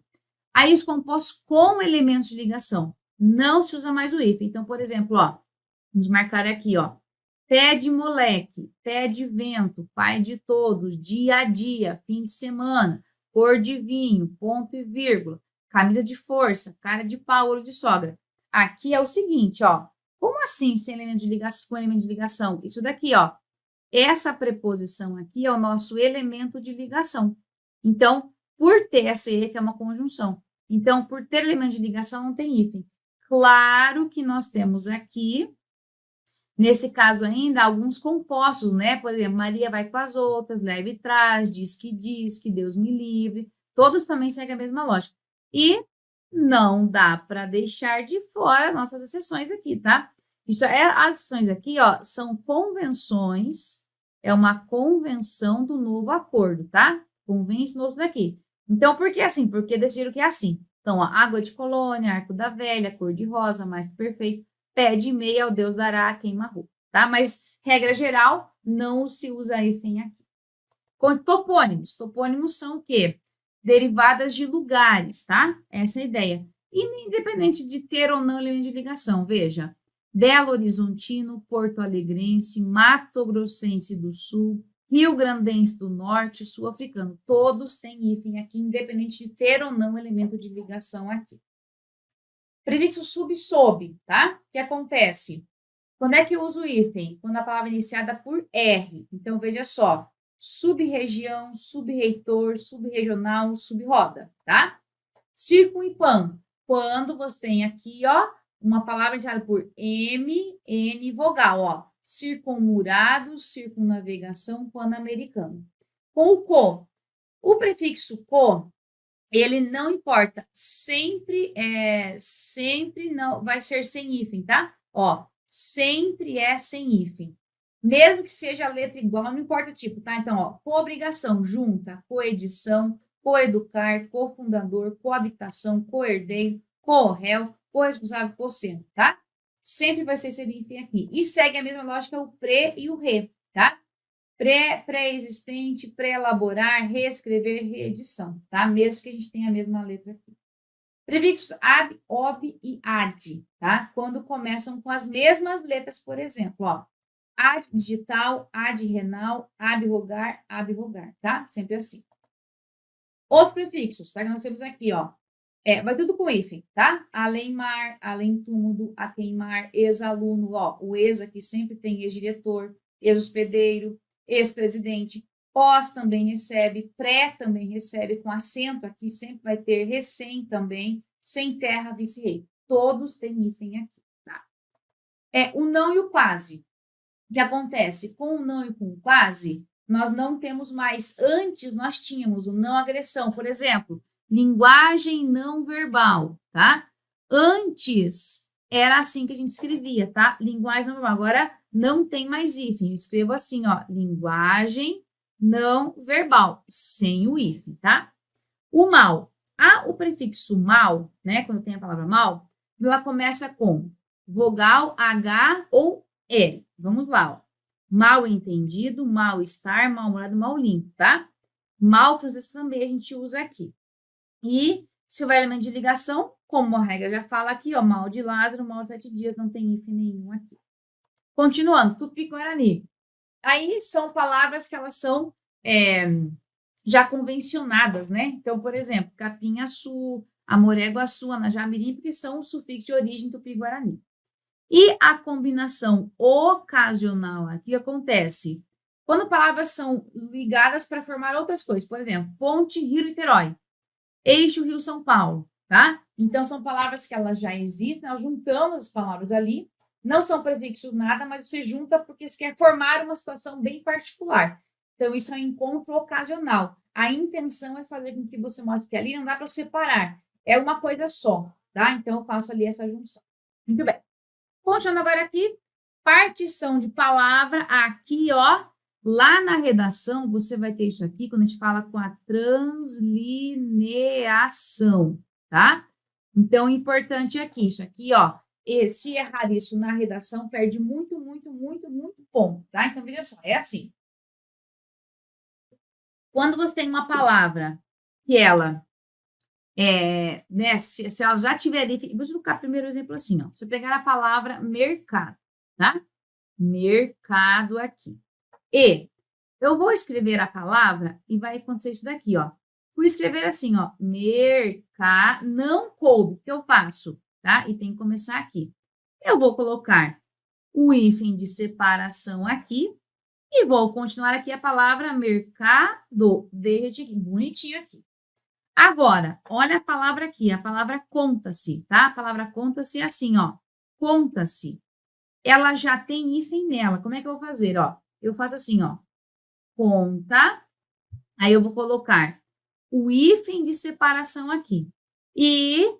Aí os compostos com elementos de ligação. Não se usa mais o hífen. Então, por exemplo, ó, vamos marcar aqui, ó. Pé de moleque, pé de vento, pai de todos, dia a dia, fim de semana, cor de vinho, ponto e vírgula, camisa de força, cara de pau, olho de sogra. Aqui é o seguinte, ó. Como assim sem elemento de ligação, com elemento de ligação? Isso daqui, ó. Essa preposição aqui é o nosso elemento de ligação. Então, por ter essa E, que é uma conjunção. Então, por ter elemento de ligação, não tem hífen. Claro que nós temos aqui, nesse caso ainda, alguns compostos, né? Por exemplo, Maria vai com as outras, leva e traz, diz, que Deus me livre. Todos também seguem a mesma lógica. E não dá para deixar de fora nossas exceções aqui, tá? As exceções aqui, ó, são convenções, é uma convenção do novo acordo, tá? Convence-nos daqui. Então, por que assim? Porque decidiram que é assim. Então, ó, água de colônia, arco da velha, cor de rosa, mais que perfeito, pé de meia, ao Deus dará, queima roupa, tá? Mas, regra geral, não se usa hífen aqui. Com topônimos. Topônimos são o quê? Derivadas de lugares, tá? Essa é a ideia. E independente de ter ou não elemento de ligação, veja. Belo Horizontino, Porto Alegrense, Mato Grossense do Sul, Rio Grandense do Norte, Sul-Africano, todos têm hífen aqui, independente de ter ou não elemento de ligação aqui. Prefixo sub-sob, tá? O que acontece? Quando é que eu uso o hífen? Quando a palavra é iniciada por R. Então, veja só, sub-região, sub-reitor, sub-regional, sub-roda, tá? Circum e pan, quando você tem aqui, ó, uma palavra iniciada por M, N vogal, ó. Circunmurado, circunnavegação, pan-americano. Com o co, o prefixo co, ele não importa, sempre não vai ser sem hífen, tá? Ó, sempre é sem hífen. Mesmo que seja a letra igual, não importa o tipo, tá? Então, ó, coobrigação, junta, coedição, coeducar, cofundador, coabitação, coerdeiro, corréu, corresponsável, cosseno, tá? Sempre vai ser esse hífen aqui. E segue a mesma lógica o pré e o re, tá? Pré-existente, pré-elaborar, reescrever, reedição, tá? Mesmo que a gente tenha a mesma letra aqui. Prefixos ab, ob e ad, tá? Quando começam com as mesmas letras, por exemplo, ó. Ad digital, ad renal, ab-rogar, tá? Sempre assim. Os prefixos, tá? Que nós temos aqui, ó. Vai tudo com hífen, tá? Além-mar, além-túmulo, a queimar, ex-aluno, ó. O ex aqui sempre tem ex-diretor, ex-hospedeiro, ex-presidente. Pós também recebe, pré também recebe, com acento aqui sempre vai ter recém também, sem terra, vice-rei. Todos têm hífen aqui, tá? O não e o quase. O que acontece? Com o não e com o quase, nós não temos mais. Antes, nós tínhamos o não agressão, por exemplo, linguagem não verbal, tá? Antes, era assim que a gente escrevia, tá? Linguagem não verbal. Agora, não tem mais hífen. Eu escrevo assim, ó, linguagem não verbal, sem o hífen, tá? O mal. O prefixo mal, né? Quando tem a palavra mal, ela começa com vogal H ou L. Vamos lá, ó. Mal entendido, mal-estar, mal-humorado, mal limpo, tá? Malfruzes também a gente usa aqui. E se houver elemento de ligação, como a regra já fala aqui, ó, mal de Lázaro, mal 7 dias, não tem hífen nenhum aqui. Continuando, Tupi-Guarani. Aí são palavras que elas são já convencionadas, né? Então, por exemplo, Capim-Açu, Amoré-Guaçu, Anajá-Mirim, porque são sufixos de origem Tupi-Guarani. E a combinação ocasional aqui acontece quando palavras são ligadas para formar outras coisas. Por exemplo, Ponte Rio-Niterói, Eixo Rio-São Paulo, tá? Então, são palavras que elas já existem, nós juntamos as palavras ali, não são prefixos nada, mas você junta porque você quer formar uma situação bem particular. Então, isso é um encontro ocasional. A intenção é fazer com que você mostre que ali não dá para separar, é uma coisa só, tá? Então, eu faço ali essa junção. Muito bem. Continuando agora aqui, partição de palavra, aqui, ó, lá na redação, você vai ter isso aqui, quando a gente fala com a translineação, tá? Então, importante aqui, isso aqui, ó, e se errar isso na redação, perde muito, muito, muito, muito ponto, tá? Então, veja só, é assim. Quando você tem uma palavra que ela né, se ela já tiver, vou colocar primeiro o exemplo assim, ó. Se eu pegar a palavra mercado, tá? Mercado aqui. E eu vou escrever a palavra e vai acontecer isso daqui, ó. Fui escrever assim, ó, mercado, não coube, o que eu faço, tá? E tem que começar aqui. Eu vou colocar o hífen de separação aqui e vou continuar aqui a palavra mercado, deixa aqui, bonitinho aqui. Agora, olha a palavra aqui, a palavra conta-se, tá? A palavra conta-se é assim, ó, conta-se. Ela já tem hífen nela. Como é que eu vou fazer, ó? Eu faço assim, ó, conta, aí eu vou colocar o hífen de separação aqui. E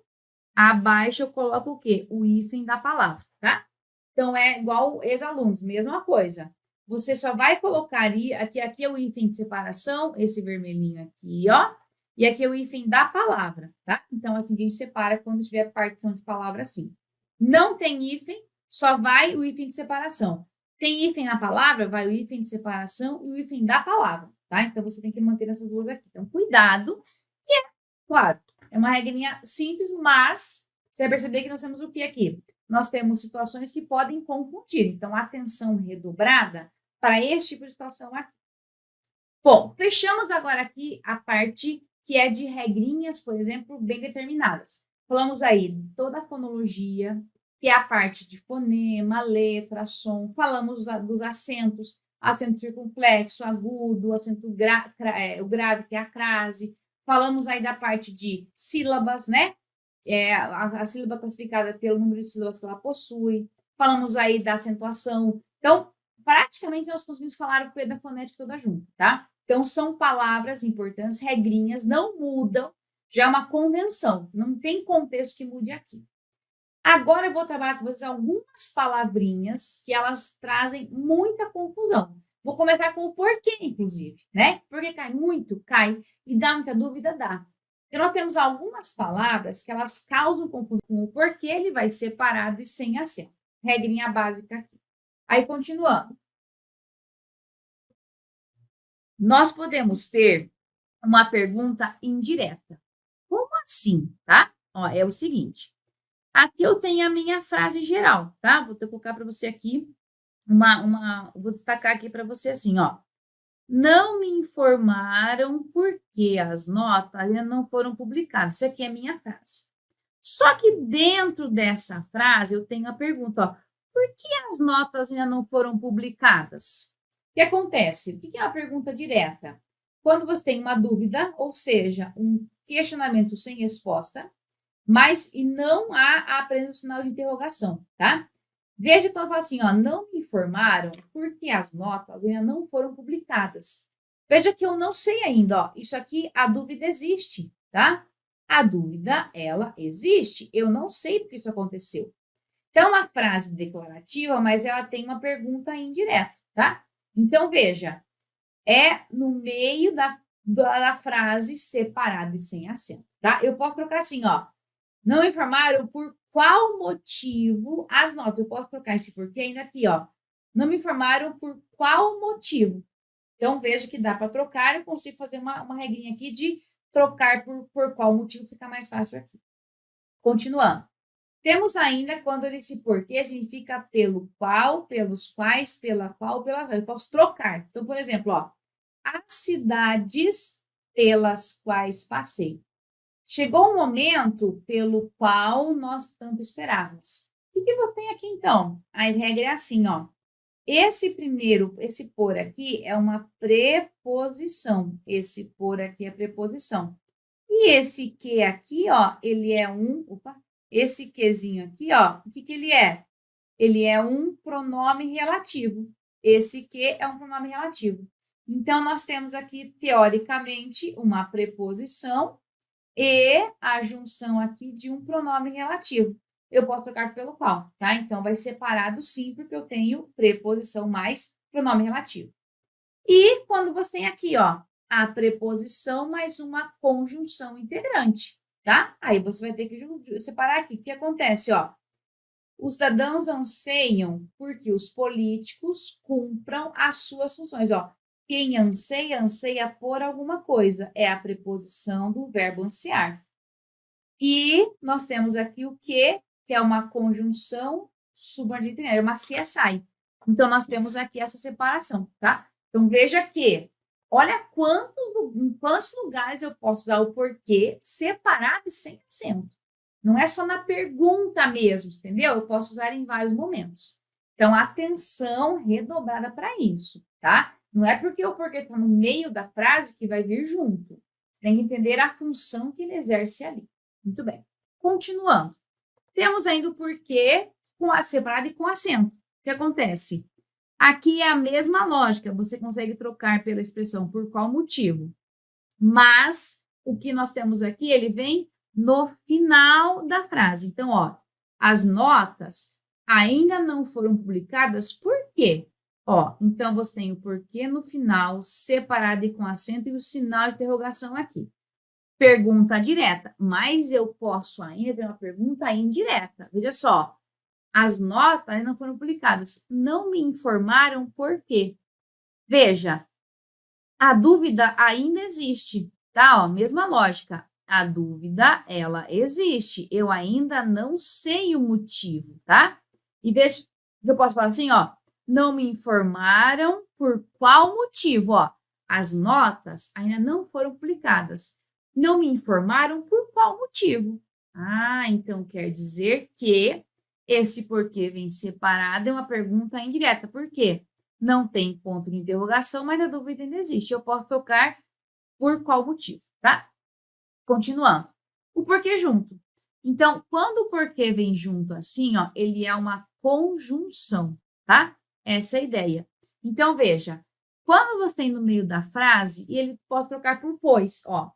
abaixo eu coloco o quê? O hífen da palavra, tá? Então, é igual ex-alunos, mesma coisa. Você só vai colocar aqui é o hífen de separação, esse vermelhinho aqui, ó. E aqui é o hífen da palavra, tá? Então, assim que a gente separa quando tiver partição de palavra assim. Não tem hífen, só vai o hífen de separação. Tem hífen na palavra, vai o hífen de separação e o hífen da palavra, tá? Então, você tem que manter essas duas aqui. Então, cuidado, que é, claro, é uma regrinha simples, mas você vai perceber que nós temos o que aqui? Nós temos situações que podem confundir. Então, atenção redobrada para esse tipo de situação aqui. Bom, fechamos agora aqui a parte que é de regrinhas, por exemplo, bem determinadas. Falamos aí toda a fonologia, que é a parte de fonema, letra, som. Falamos dos acentos, acento circunflexo, agudo, acento o grave, que é a crase. Falamos aí da parte de sílabas, né? A sílaba classificada pelo número de sílabas que ela possui. Falamos aí da acentuação. Então, praticamente nós conseguimos falar o que da fonética toda junto, tá? Então, são palavras importantes, regrinhas, não mudam, já é uma convenção, não tem contexto que mude aqui. Agora eu vou trabalhar com vocês algumas palavrinhas que elas trazem muita confusão. Vou começar com o porquê, inclusive, né? Porque cai muito, cai, e dá muita dúvida, dá. Então, nós temos algumas palavras que elas causam confusão com o porquê ele vai separado e sem acento. Regrinha básica aqui. Aí, continuando. Nós podemos ter uma pergunta indireta. Como assim, tá? Ó, é o seguinte. Aqui eu tenho a minha frase geral, tá? Vou colocar para você aqui vou destacar aqui para você assim, ó. Não me informaram porque as notas ainda não foram publicadas. Isso aqui é a minha frase. Só que dentro dessa frase eu tenho a pergunta, ó. Por que as notas ainda não foram publicadas? O que acontece? O que é uma pergunta direta? Quando você tem uma dúvida, ou seja, um questionamento sem resposta, mas e não há a presença do sinal de interrogação, tá? Veja quando eu falo assim, ó, não me informaram porque as notas ainda não foram publicadas. Veja que eu não sei ainda, ó, isso aqui, a dúvida existe, tá? A dúvida, ela existe, eu não sei porque isso aconteceu. Então, uma frase declarativa, mas ela tem uma pergunta indireta, tá? Então, veja, é no meio da frase separada e sem acento, tá? Eu posso trocar assim, ó, não informaram por qual motivo as notas. Eu posso trocar esse porquê ainda aqui, ó. Não me informaram por qual motivo. Então, veja que dá para trocar. Eu consigo fazer uma regrinha aqui de trocar por qual motivo, fica mais fácil aqui. Continuando. Temos ainda quando esse porquê significa pelo qual, pelos quais, pela qual, pelas quais. Eu posso trocar. Então, por exemplo, ó, as cidades pelas quais passei. Chegou um momento pelo qual nós tanto esperávamos. O que você tem aqui, então? A regra é assim, ó. Esse por aqui é uma preposição. Esse por aqui é preposição. E esse que aqui, ó, ele é esse quezinho aqui, ó, o que ele é? Ele é um pronome relativo. Esse que é um pronome relativo. Então, nós temos aqui, teoricamente, uma preposição e a junção aqui de um pronome relativo. Eu posso trocar pelo qual, tá? Então, vai separado sim, porque eu tenho preposição mais pronome relativo. E quando você tem aqui, ó, a preposição mais uma conjunção integrante, tá? Aí você vai ter que separar aqui. O que acontece, ó? Os cidadãos anseiam porque os políticos cumpram as suas funções, ó. Quem anseia, anseia por alguma coisa. É a preposição do verbo ansiar. E nós temos aqui o que é uma conjunção subordinada, é uma CSI. Então, nós temos aqui essa separação, tá? Então, veja que, olha em quantos lugares eu posso usar o porquê separado e sem acento. Não é só na pergunta mesmo, entendeu? Eu posso usar em vários momentos. Então, atenção redobrada para isso, tá? Não é porque o porquê está no meio da frase que vai vir junto. Você tem que entender a função que ele exerce ali. Muito bem. Continuando. Temos ainda o porquê separado e com acento. O que acontece? Aqui é a mesma lógica. Você consegue trocar pela expressão por qual motivo. Mas o que nós temos aqui, ele vem no final da frase. Então, ó, as notas ainda não foram publicadas, por quê? Ó, então, você tem o porquê no final, separado e com acento, e o sinal de interrogação aqui. Pergunta direta, mas eu posso ainda ter uma pergunta indireta. Veja só, as notas ainda não foram publicadas. Não me informaram por quê. Veja, a dúvida ainda existe, tá? Ó, mesma lógica. A dúvida, ela existe. Eu ainda não sei o motivo, tá? E veja, eu posso falar assim, ó. Não me informaram por qual motivo, ó. As notas ainda não foram publicadas. Não me informaram por qual motivo. Ah, então quer dizer que esse porquê vem separado é uma pergunta indireta. Por quê? Não tem ponto de interrogação, mas a dúvida ainda existe. Eu posso trocar por qual motivo, tá? Continuando. O porquê junto. Então, quando o porquê vem junto assim, ó, ele é uma conjunção, tá? Essa é a ideia. Então, veja, quando você tem no meio da frase, e ele pode trocar por pois, ó.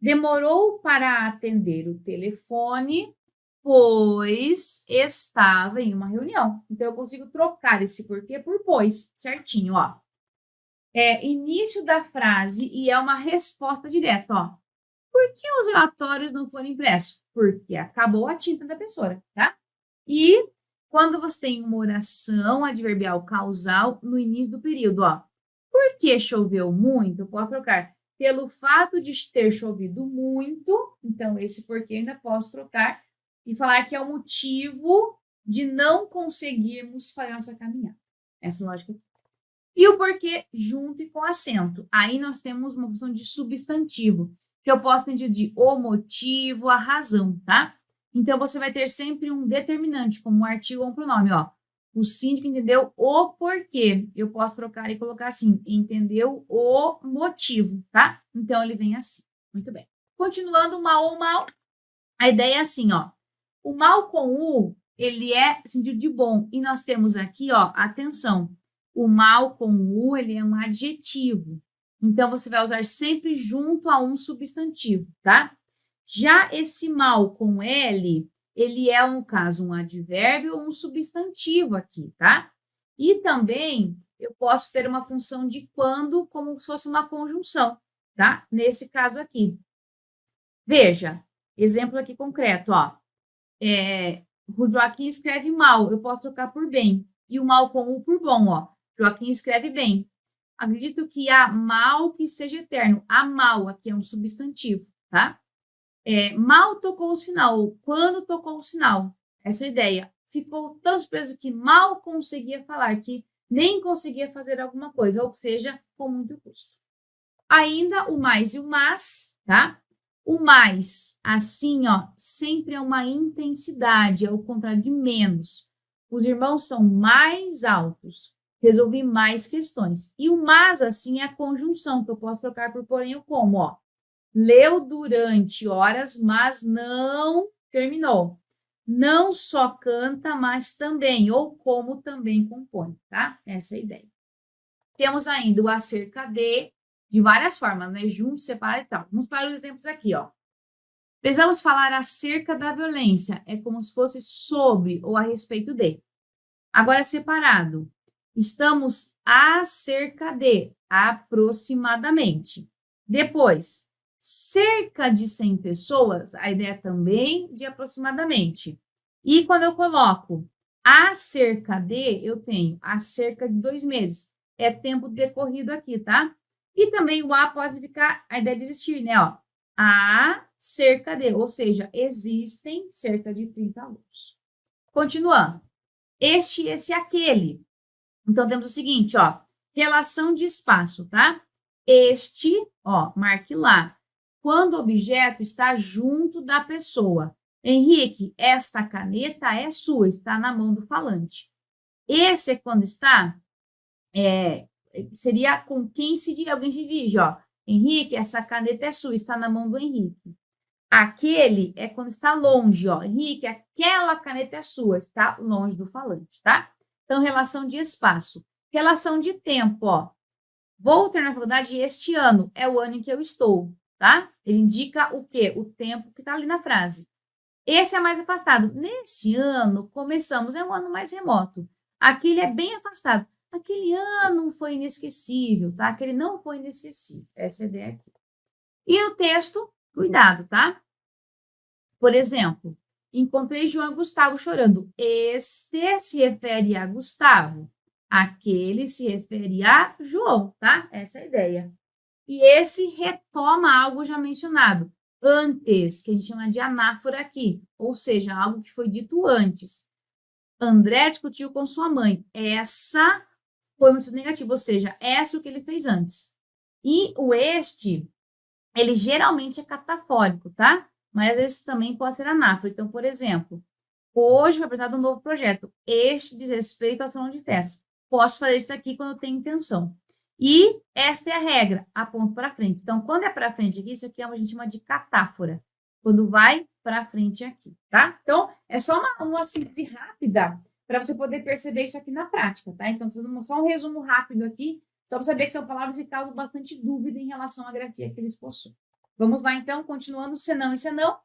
Demorou para atender o telefone, pois estava em uma reunião. Então, eu consigo trocar esse porquê por pois, certinho, ó. É início da frase e é uma resposta direta, ó. Por que os relatórios não foram impressos? Porque acabou a tinta da impressora, tá? E quando você tem uma oração adverbial causal no início do período, ó. Porque choveu muito, eu posso trocar pelo fato de ter chovido muito, então esse porquê eu ainda posso trocar e falar que é o motivo de não conseguirmos fazer nossa caminhada. Essa lógica aqui. E o porquê junto e com acento. Aí nós temos uma função de substantivo, que eu posso entender de o motivo, a razão, tá? Então, você vai ter sempre um determinante, como um artigo ou um pronome, ó. O síndico entendeu o porquê. Eu posso trocar e colocar assim, entendeu o motivo, tá? Então, ele vem assim. Muito bem. Continuando, mal ou mal, a ideia é assim, ó. O mal com o, ele é sentido de bom. E nós temos aqui, ó, atenção. O mal com o, ele é um adjetivo. Então, você vai usar sempre junto a um substantivo, tá? Já esse mal com L, ele é, no caso, um advérbio ou um substantivo aqui, tá? E também eu posso ter uma função de quando como se fosse uma conjunção, tá? Nesse caso aqui. Veja, exemplo aqui concreto, ó. O Joaquim escreve mal, eu posso trocar por bem. E o mal com o por bom, ó. Joaquim escreve bem. Acredito que há mal que seja eterno. Há mal aqui é um substantivo, tá? Mal tocou o sinal, quando tocou o sinal. Essa é a ideia. Ficou tão surpreso que mal conseguia falar, que nem conseguia fazer alguma coisa, ou seja, com muito custo. Ainda o mais e o mas, tá? O mais, assim, ó, sempre é uma intensidade, é o contrário de menos. Os irmãos são mais altos. Resolvi mais questões. E o mas, assim, é a conjunção, que eu posso trocar por porém ou como, ó. Leu durante horas, mas não terminou. Não só canta, mas também, ou como também compõe, tá? Essa é a ideia. Temos ainda o acerca de várias formas, né? Junto, separado e tal. Vamos para os exemplos aqui, ó. Precisamos falar acerca da violência. É como se fosse sobre ou a respeito de. Agora, separado. Estamos acerca de, aproximadamente. Depois, cerca de 100 pessoas, a ideia também de aproximadamente. E quando eu coloco acerca de, eu tenho acerca de 2 meses. É tempo decorrido aqui, tá? E também o a pode ficar a ideia de existir, né? Ó, a cerca de, ou seja, existem cerca de 30 alunos. Continuando. Este, esse, aquele. Então, temos o seguinte, ó, relação de espaço, tá? Este, ó, marque lá. Quando o objeto está junto da pessoa. Henrique, esta caneta é sua, está na mão do falante. Esse é quando está, seria com quem alguém se dirige, ó. Henrique, essa caneta é sua, está na mão do Henrique. Aquele é quando está longe, ó. Henrique, aquela caneta é sua, está longe do falante, tá? Então, relação de espaço. Relação de tempo, ó. Vou ter na faculdade este ano, é o ano em que eu estou, tá? Ele indica o quê? O tempo que está ali na frase. Esse é mais afastado. Nesse ano, começamos, é um ano mais remoto. Aquele é bem afastado. Aquele ano foi inesquecível, tá? Aquele não foi inesquecível. Essa é a ideia aqui. E o texto, cuidado, tá? Por exemplo, encontrei João e Gustavo chorando. Este se refere a Gustavo. Aquele se refere a João, tá? Essa é a ideia. E esse retoma algo já mencionado antes, que a gente chama de anáfora aqui, ou seja, algo que foi dito antes. André discutiu com sua mãe. Essa foi muito negativa, ou seja, essa é o que ele fez antes. E o este, ele geralmente é catafórico, tá? Mas às vezes também pode ser anáfora. Então, por exemplo, hoje foi apresentado um novo projeto. Este diz respeito ao salão de festas. Posso fazer isso aqui quando eu tenho intenção. E esta é a regra, aponto para frente. Então, quando é para frente aqui, isso aqui a gente chama de catáfora. Quando vai para frente aqui, tá? Então, é só uma síntese rápida para você poder perceber isso aqui na prática, tá? Então, fazendo só um resumo rápido aqui, só para saber que são palavras que causam bastante dúvida em relação à grafia que eles possuem. Vamos lá, então, continuando, senão e senão.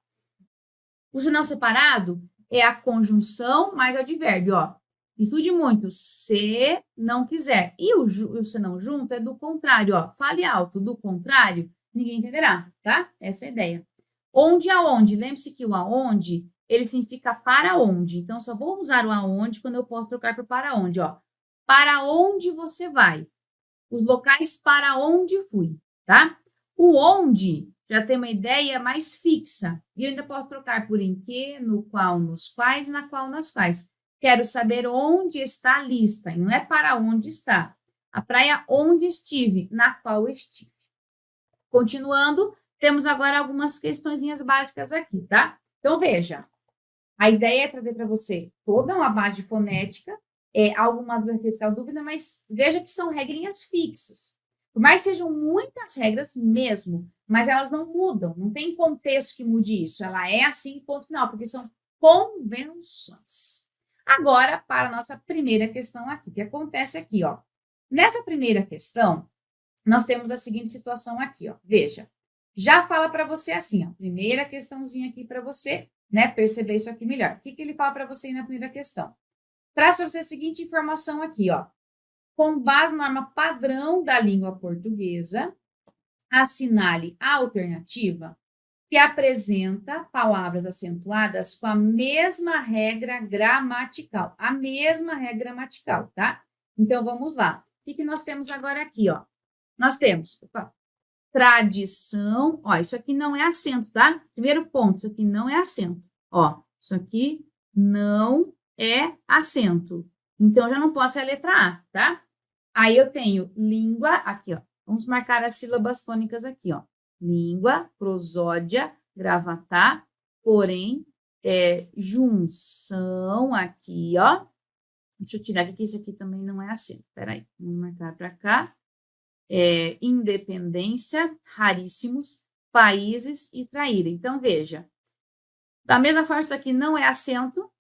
O senão separado é a conjunção mais advérbio, ó. Estude muito, se não quiser. E o senão junto é do contrário, ó. Fale alto, do contrário, ninguém entenderá, tá? Essa é a ideia. Onde, aonde. Lembre-se que o aonde, ele significa para onde. Então, só vou usar o aonde quando eu posso trocar por para onde, ó. Para onde você vai? Os locais para onde fui, tá? O onde já tem uma ideia mais fixa. E eu ainda posso trocar por em que, no qual, nos quais, na qual, nas quais. Quero saber onde está a lista, e não é para onde está. A praia onde estive, na qual estive. Continuando, temos agora algumas questõezinhas básicas aqui, tá? Então, veja. A ideia é trazer para você toda uma base fonética, algumas grafias que há dúvida, mas veja que são regrinhas fixas. Por mais que sejam muitas regras mesmo, mas elas não mudam, não tem contexto que mude isso. Ela é assim, ponto final, porque são convenções. Agora, para a nossa primeira questão aqui, o que acontece aqui, ó. Nessa primeira questão, nós temos a seguinte situação aqui, ó. Veja, já fala para você assim, ó. Primeira questãozinha aqui para você, né, perceber isso aqui melhor. O que ele fala para você aí na primeira questão? Traz para você a seguinte informação aqui, ó. Com base na norma padrão da língua portuguesa, assinale a alternativa. que apresenta palavras acentuadas com a mesma regra gramatical. A mesma regra gramatical, tá? Então, vamos lá. O que nós temos agora aqui, ó? Nós temos, tradição. Ó, isso aqui não é acento, tá? Primeiro ponto, isso aqui não é acento. Ó, isso aqui não é acento. Então, já não posso ser a letra A, tá? Aí eu tenho língua, aqui, ó. Vamos marcar as sílabas tônicas aqui, ó. Língua, prosódia, gravatar, porém, junção aqui, ó. Deixa eu tirar aqui, que isso aqui também não é acento. Peraí, vamos marcar para cá. Independência, raríssimos, países e traíra. Então, veja. Da mesma forma, isso aqui não é acento.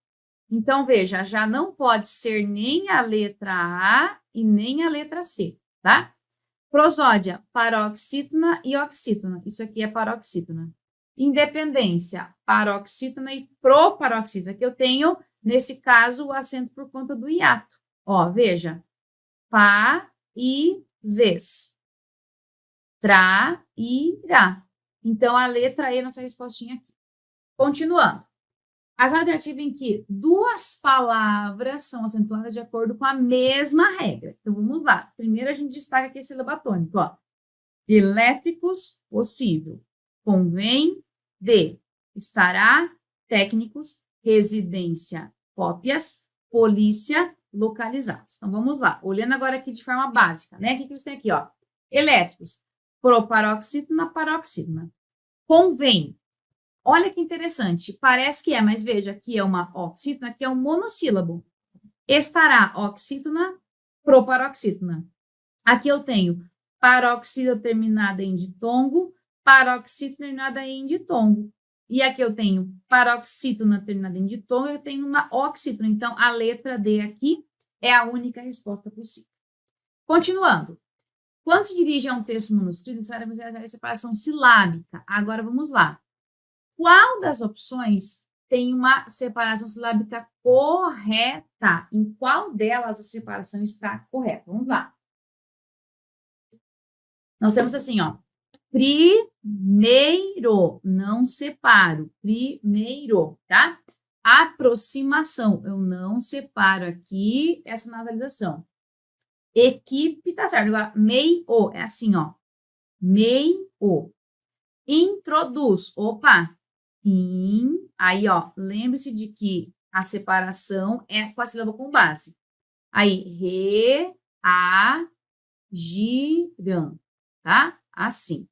Então, veja, já não pode ser nem a letra A e nem a letra C, tá? Prosódia, paroxítona e oxítona. Isso aqui é paroxítona. Independência, paroxítona e proparoxítona. Aqui eu tenho, nesse caso, o acento por conta do hiato. Ó, veja. Países. Trairá. Então, a letra E, nossa respostinha aqui. Continuando. As alternativas em que duas palavras são acentuadas de acordo com a mesma regra. Então, vamos lá. Primeiro, a gente destaca aqui esse sílaba tônico, ó. Elétricos, possível. Convém, de. Estará, técnicos. Residência, cópias. Polícia, localizados. Então, vamos lá. Olhando agora aqui de forma básica, né? O que você tem aqui, ó? Elétricos, proparoxítona, paroxítona. Convém. Olha que interessante, parece que é, mas veja, aqui é uma oxítona, aqui é um monossílabo. Estará, oxítona, proparoxítona. Aqui eu tenho paroxítona terminada em ditongo, paroxítona terminada em ditongo. E aqui eu tenho paroxítona terminada em ditongo, eu tenho uma oxítona. Então, a letra D aqui é a única resposta possível. Continuando. Quando se dirige a um texto manuscrito, necessário a separação silábica. Agora, vamos lá. Qual das opções tem uma separação silábica correta? Em qual delas a separação está correta? Vamos lá. Nós temos assim, ó. Primeiro, não separo. Primeiro, tá? Aproximação, eu não separo aqui essa nasalização. Equipe, tá certo. Agora, meio, é assim, ó. Meio. Introduz, opa. Aí, ó, lembre-se de que a separação é com a sílaba com base. Aí, reagirão, tá? Assim.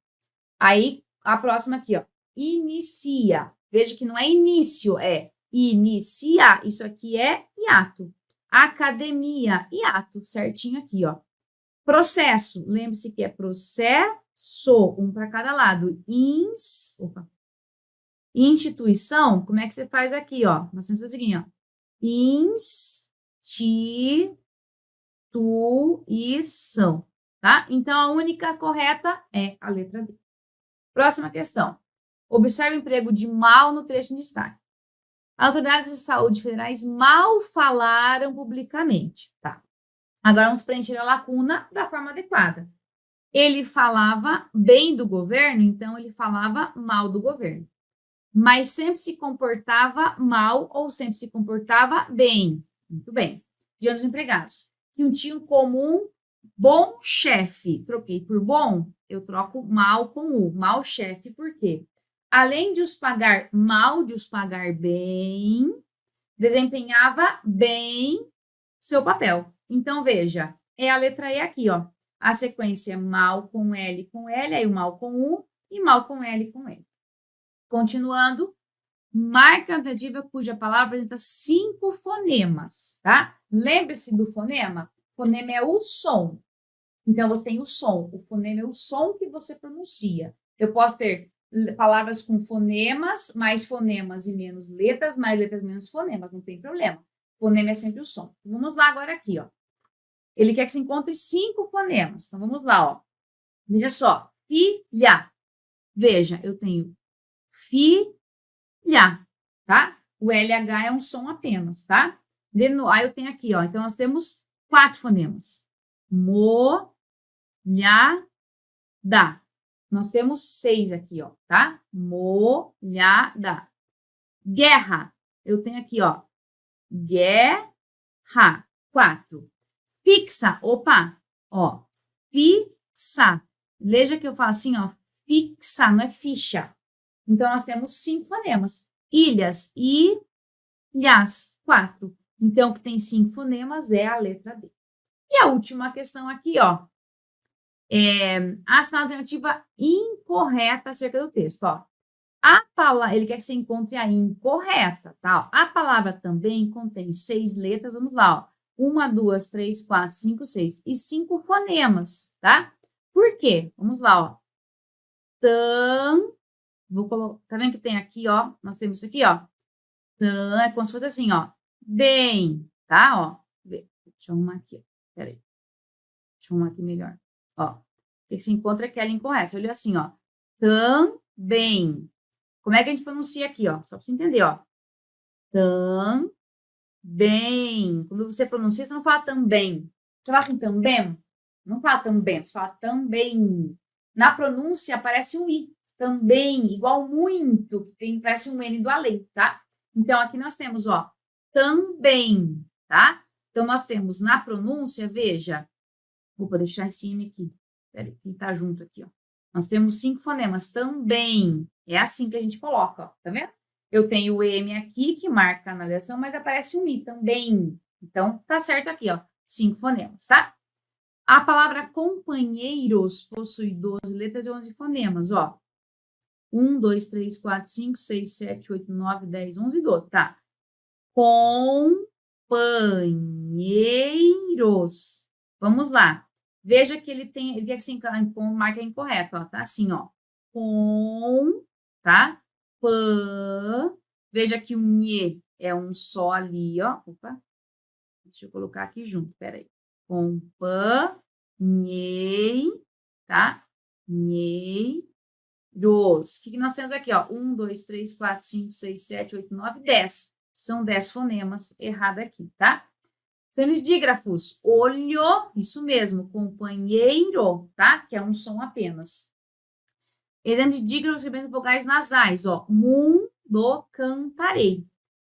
Aí, a próxima aqui, ó, inicia. Veja que não é início, é iniciar. Isso aqui é hiato. Academia, hiato, certinho aqui, ó. Processo, lembre-se que é processo, um para cada lado. Instituição, como é que você faz aqui, ó? Nós temos que fazer o seguinte, ó. Instituição, tá? Então, a única correta é a letra D. Próxima questão. Observe o emprego de mal no trecho em destaque. Autoridades de saúde federais mal falaram publicamente, tá? Agora, vamos preencher a lacuna da forma adequada. Ele falava bem do governo, então ele falava mal do governo. Mas sempre se comportava mal ou sempre se comportava bem. Muito bem. Diante dos empregados. Que tinha um comum bom chefe. Troquei por bom, eu troco mal com o. Mal chefe, por quê? Além de os pagar mal, de os pagar bem, desempenhava bem seu papel. Então, veja, é a letra E aqui, ó. A sequência mal com L, aí o mal com U e mal com L com L. Continuando, marca a alternativa cuja palavra apresenta 5 fonemas, tá? Lembre-se do fonema? Fonema é o som. Então, você tem o som. O fonema é o som que você pronuncia. Eu posso ter palavras com fonemas, mais fonemas e menos letras, mais letras, menos fonemas, não tem problema. Fonema é sempre o som. Vamos lá agora aqui, ó. Ele quer que se encontre 5 fonemas. Então, vamos lá, ó. Veja só. Filha. Veja, eu tenho filha, tá? O LH é um som apenas, tá? Aí eu tenho aqui, ó. Então, nós temos 4 fonemas. Molhada. Nós temos 6 aqui, ó, tá? Molhada. Guerra. Eu tenho aqui, ó. Guerra. 4. Fixa. Opa. Ó. Fixa. Veja que eu falo assim, ó. Fixa, não é ficha. Então, nós temos 5 fonemas. Ilhas. Ilhas. 4. Então, o que tem 5 fonemas é a letra D. E a última questão aqui, ó. A alternativa incorreta acerca do texto, ó. Ele quer que você encontre a incorreta, tá? A palavra também contém 6 letras, vamos lá, ó. 1, 2, 3, 4, 5, 6 e 5 fonemas, tá? Por quê? Vamos lá, ó. Tá vendo que tem aqui, ó? Nós temos isso aqui, ó. É como se fosse assim, ó. Bem, tá? Ó. Deixa eu arrumar aqui, ó. Peraí. Deixa eu arrumar aqui melhor. Ó. O que se encontra é aquela incorreta. Você olhou assim, ó. Também. Como é que a gente pronuncia aqui, ó? Só para você entender, ó. Também. Quando você pronuncia, você não fala também. Você fala assim, também? Não fala também, você fala também. Na pronúncia aparece um i. Também, igual muito, que parece um N do além, tá? Então, aqui nós temos, ó, também, tá? Então, nós temos na pronúncia, veja. Opa, deixa eu deixar esse M aqui. Peraí, ele tá junto aqui, ó. Nós temos 5 fonemas, também. É assim que a gente coloca, ó, tá vendo? Eu tenho o M aqui, que marca na letra, mas aparece um I também. Então, tá certo aqui, ó, 5 fonemas, tá? A palavra companheiros possui 12 letras e 11 fonemas, ó. 1, 2, 3, 4, 5, 6, 7, 8, 9, 10, 11, 12, tá? Companheiros. Vamos lá. Veja que ele quer que se marca incorreto, ó. Tá assim, ó. Tá? Veja que o nhe é um só ali, ó. Opa. Deixa eu colocar aqui junto, peraí. Companhei, tá? Nheiros. O que nós temos aqui, ó? 1, 2, 3, 4, 5, 6, 7, 8, 9, 10. São 10 fonemas errado aqui, tá? Temos dígrafos. Olho, isso mesmo, companheiro, tá? Que é um som apenas. Exemplo de dígrafos recebendo vogais nasais, ó. Mundo, cantarei.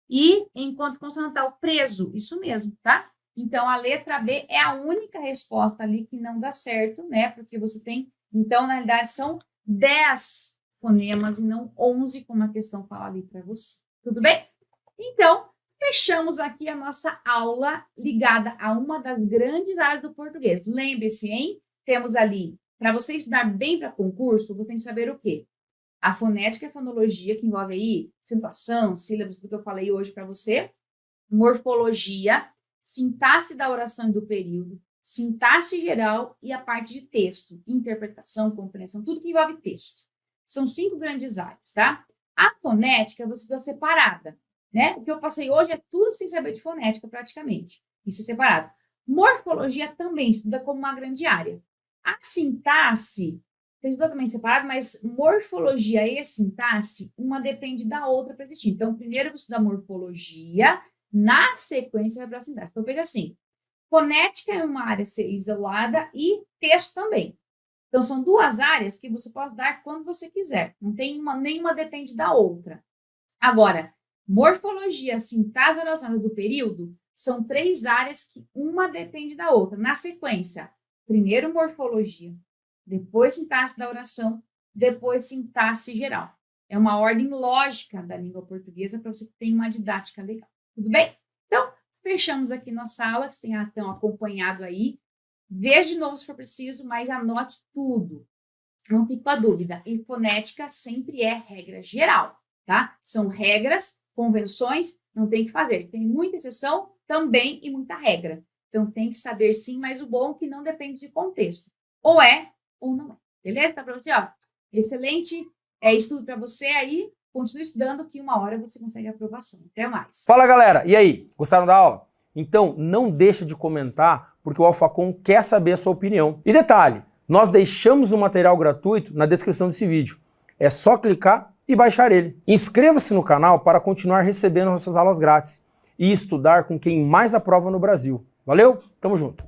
E enquanto consonantal, preso, isso mesmo, tá? Então, a letra B é a única resposta ali que não dá certo, né? Porque você tem, então, na realidade, são 10 fonemas e não 11, como a questão fala ali para você. Tudo bem? Então, fechamos aqui a nossa aula ligada a uma das grandes áreas do português. Lembre-se, hein? Temos ali, para você estudar bem para concurso, você tem que saber o quê? A fonética e a fonologia, que envolve aí acentuação, sílabas, do que eu falei hoje para você, morfologia, sintaxe da oração e do período, sintaxe geral e a parte de texto, interpretação, compreensão, tudo que envolve texto. São 5 grandes áreas, tá? A fonética você estuda separada, né? O que eu passei hoje é tudo que você tem que saber de fonética, praticamente. Isso é separado. Morfologia também estuda como uma grande área. A sintaxe, você estuda também separado, mas morfologia e sintaxe, uma depende da outra para existir. Então, primeiro você estuda morfologia, na sequência vai para a sintaxe. Então, veja assim, fonética é uma área isolada e texto também. Então, são 2 áreas que você pode dar quando você quiser. Não tem nenhuma depende da outra. Agora, morfologia, sintaxe relacionada do período, são 3 áreas que uma depende da outra. Na sequência, primeiro morfologia, depois sintaxe da oração, depois sintaxe geral. É uma ordem lógica da língua portuguesa para você que tenha uma didática legal. Tudo bem? Então, fechamos aqui nossa aula, que vocês tenham acompanhado aí. Veja de novo se for preciso, mas anote tudo. Não fique com a dúvida. E fonética sempre é regra geral, tá? São regras, convenções, não tem que fazer. Tem muita exceção também e muita regra. Então, tem que saber sim, mas o bom é que não depende de contexto. Ou é ou não é. Beleza? Tá para você, ó. Excelente estudo para você aí. Continue estudando que uma hora você consegue a aprovação. Até mais. Fala, galera. E aí? Gostaram da aula? Então, não deixa de comentar, porque o Alfacom quer saber a sua opinião. E detalhe, nós deixamos o material gratuito na descrição desse vídeo. É só clicar e baixar ele. Inscreva-se no canal para continuar recebendo nossas aulas grátis e estudar com quem mais aprova no Brasil. Valeu? Tamo junto!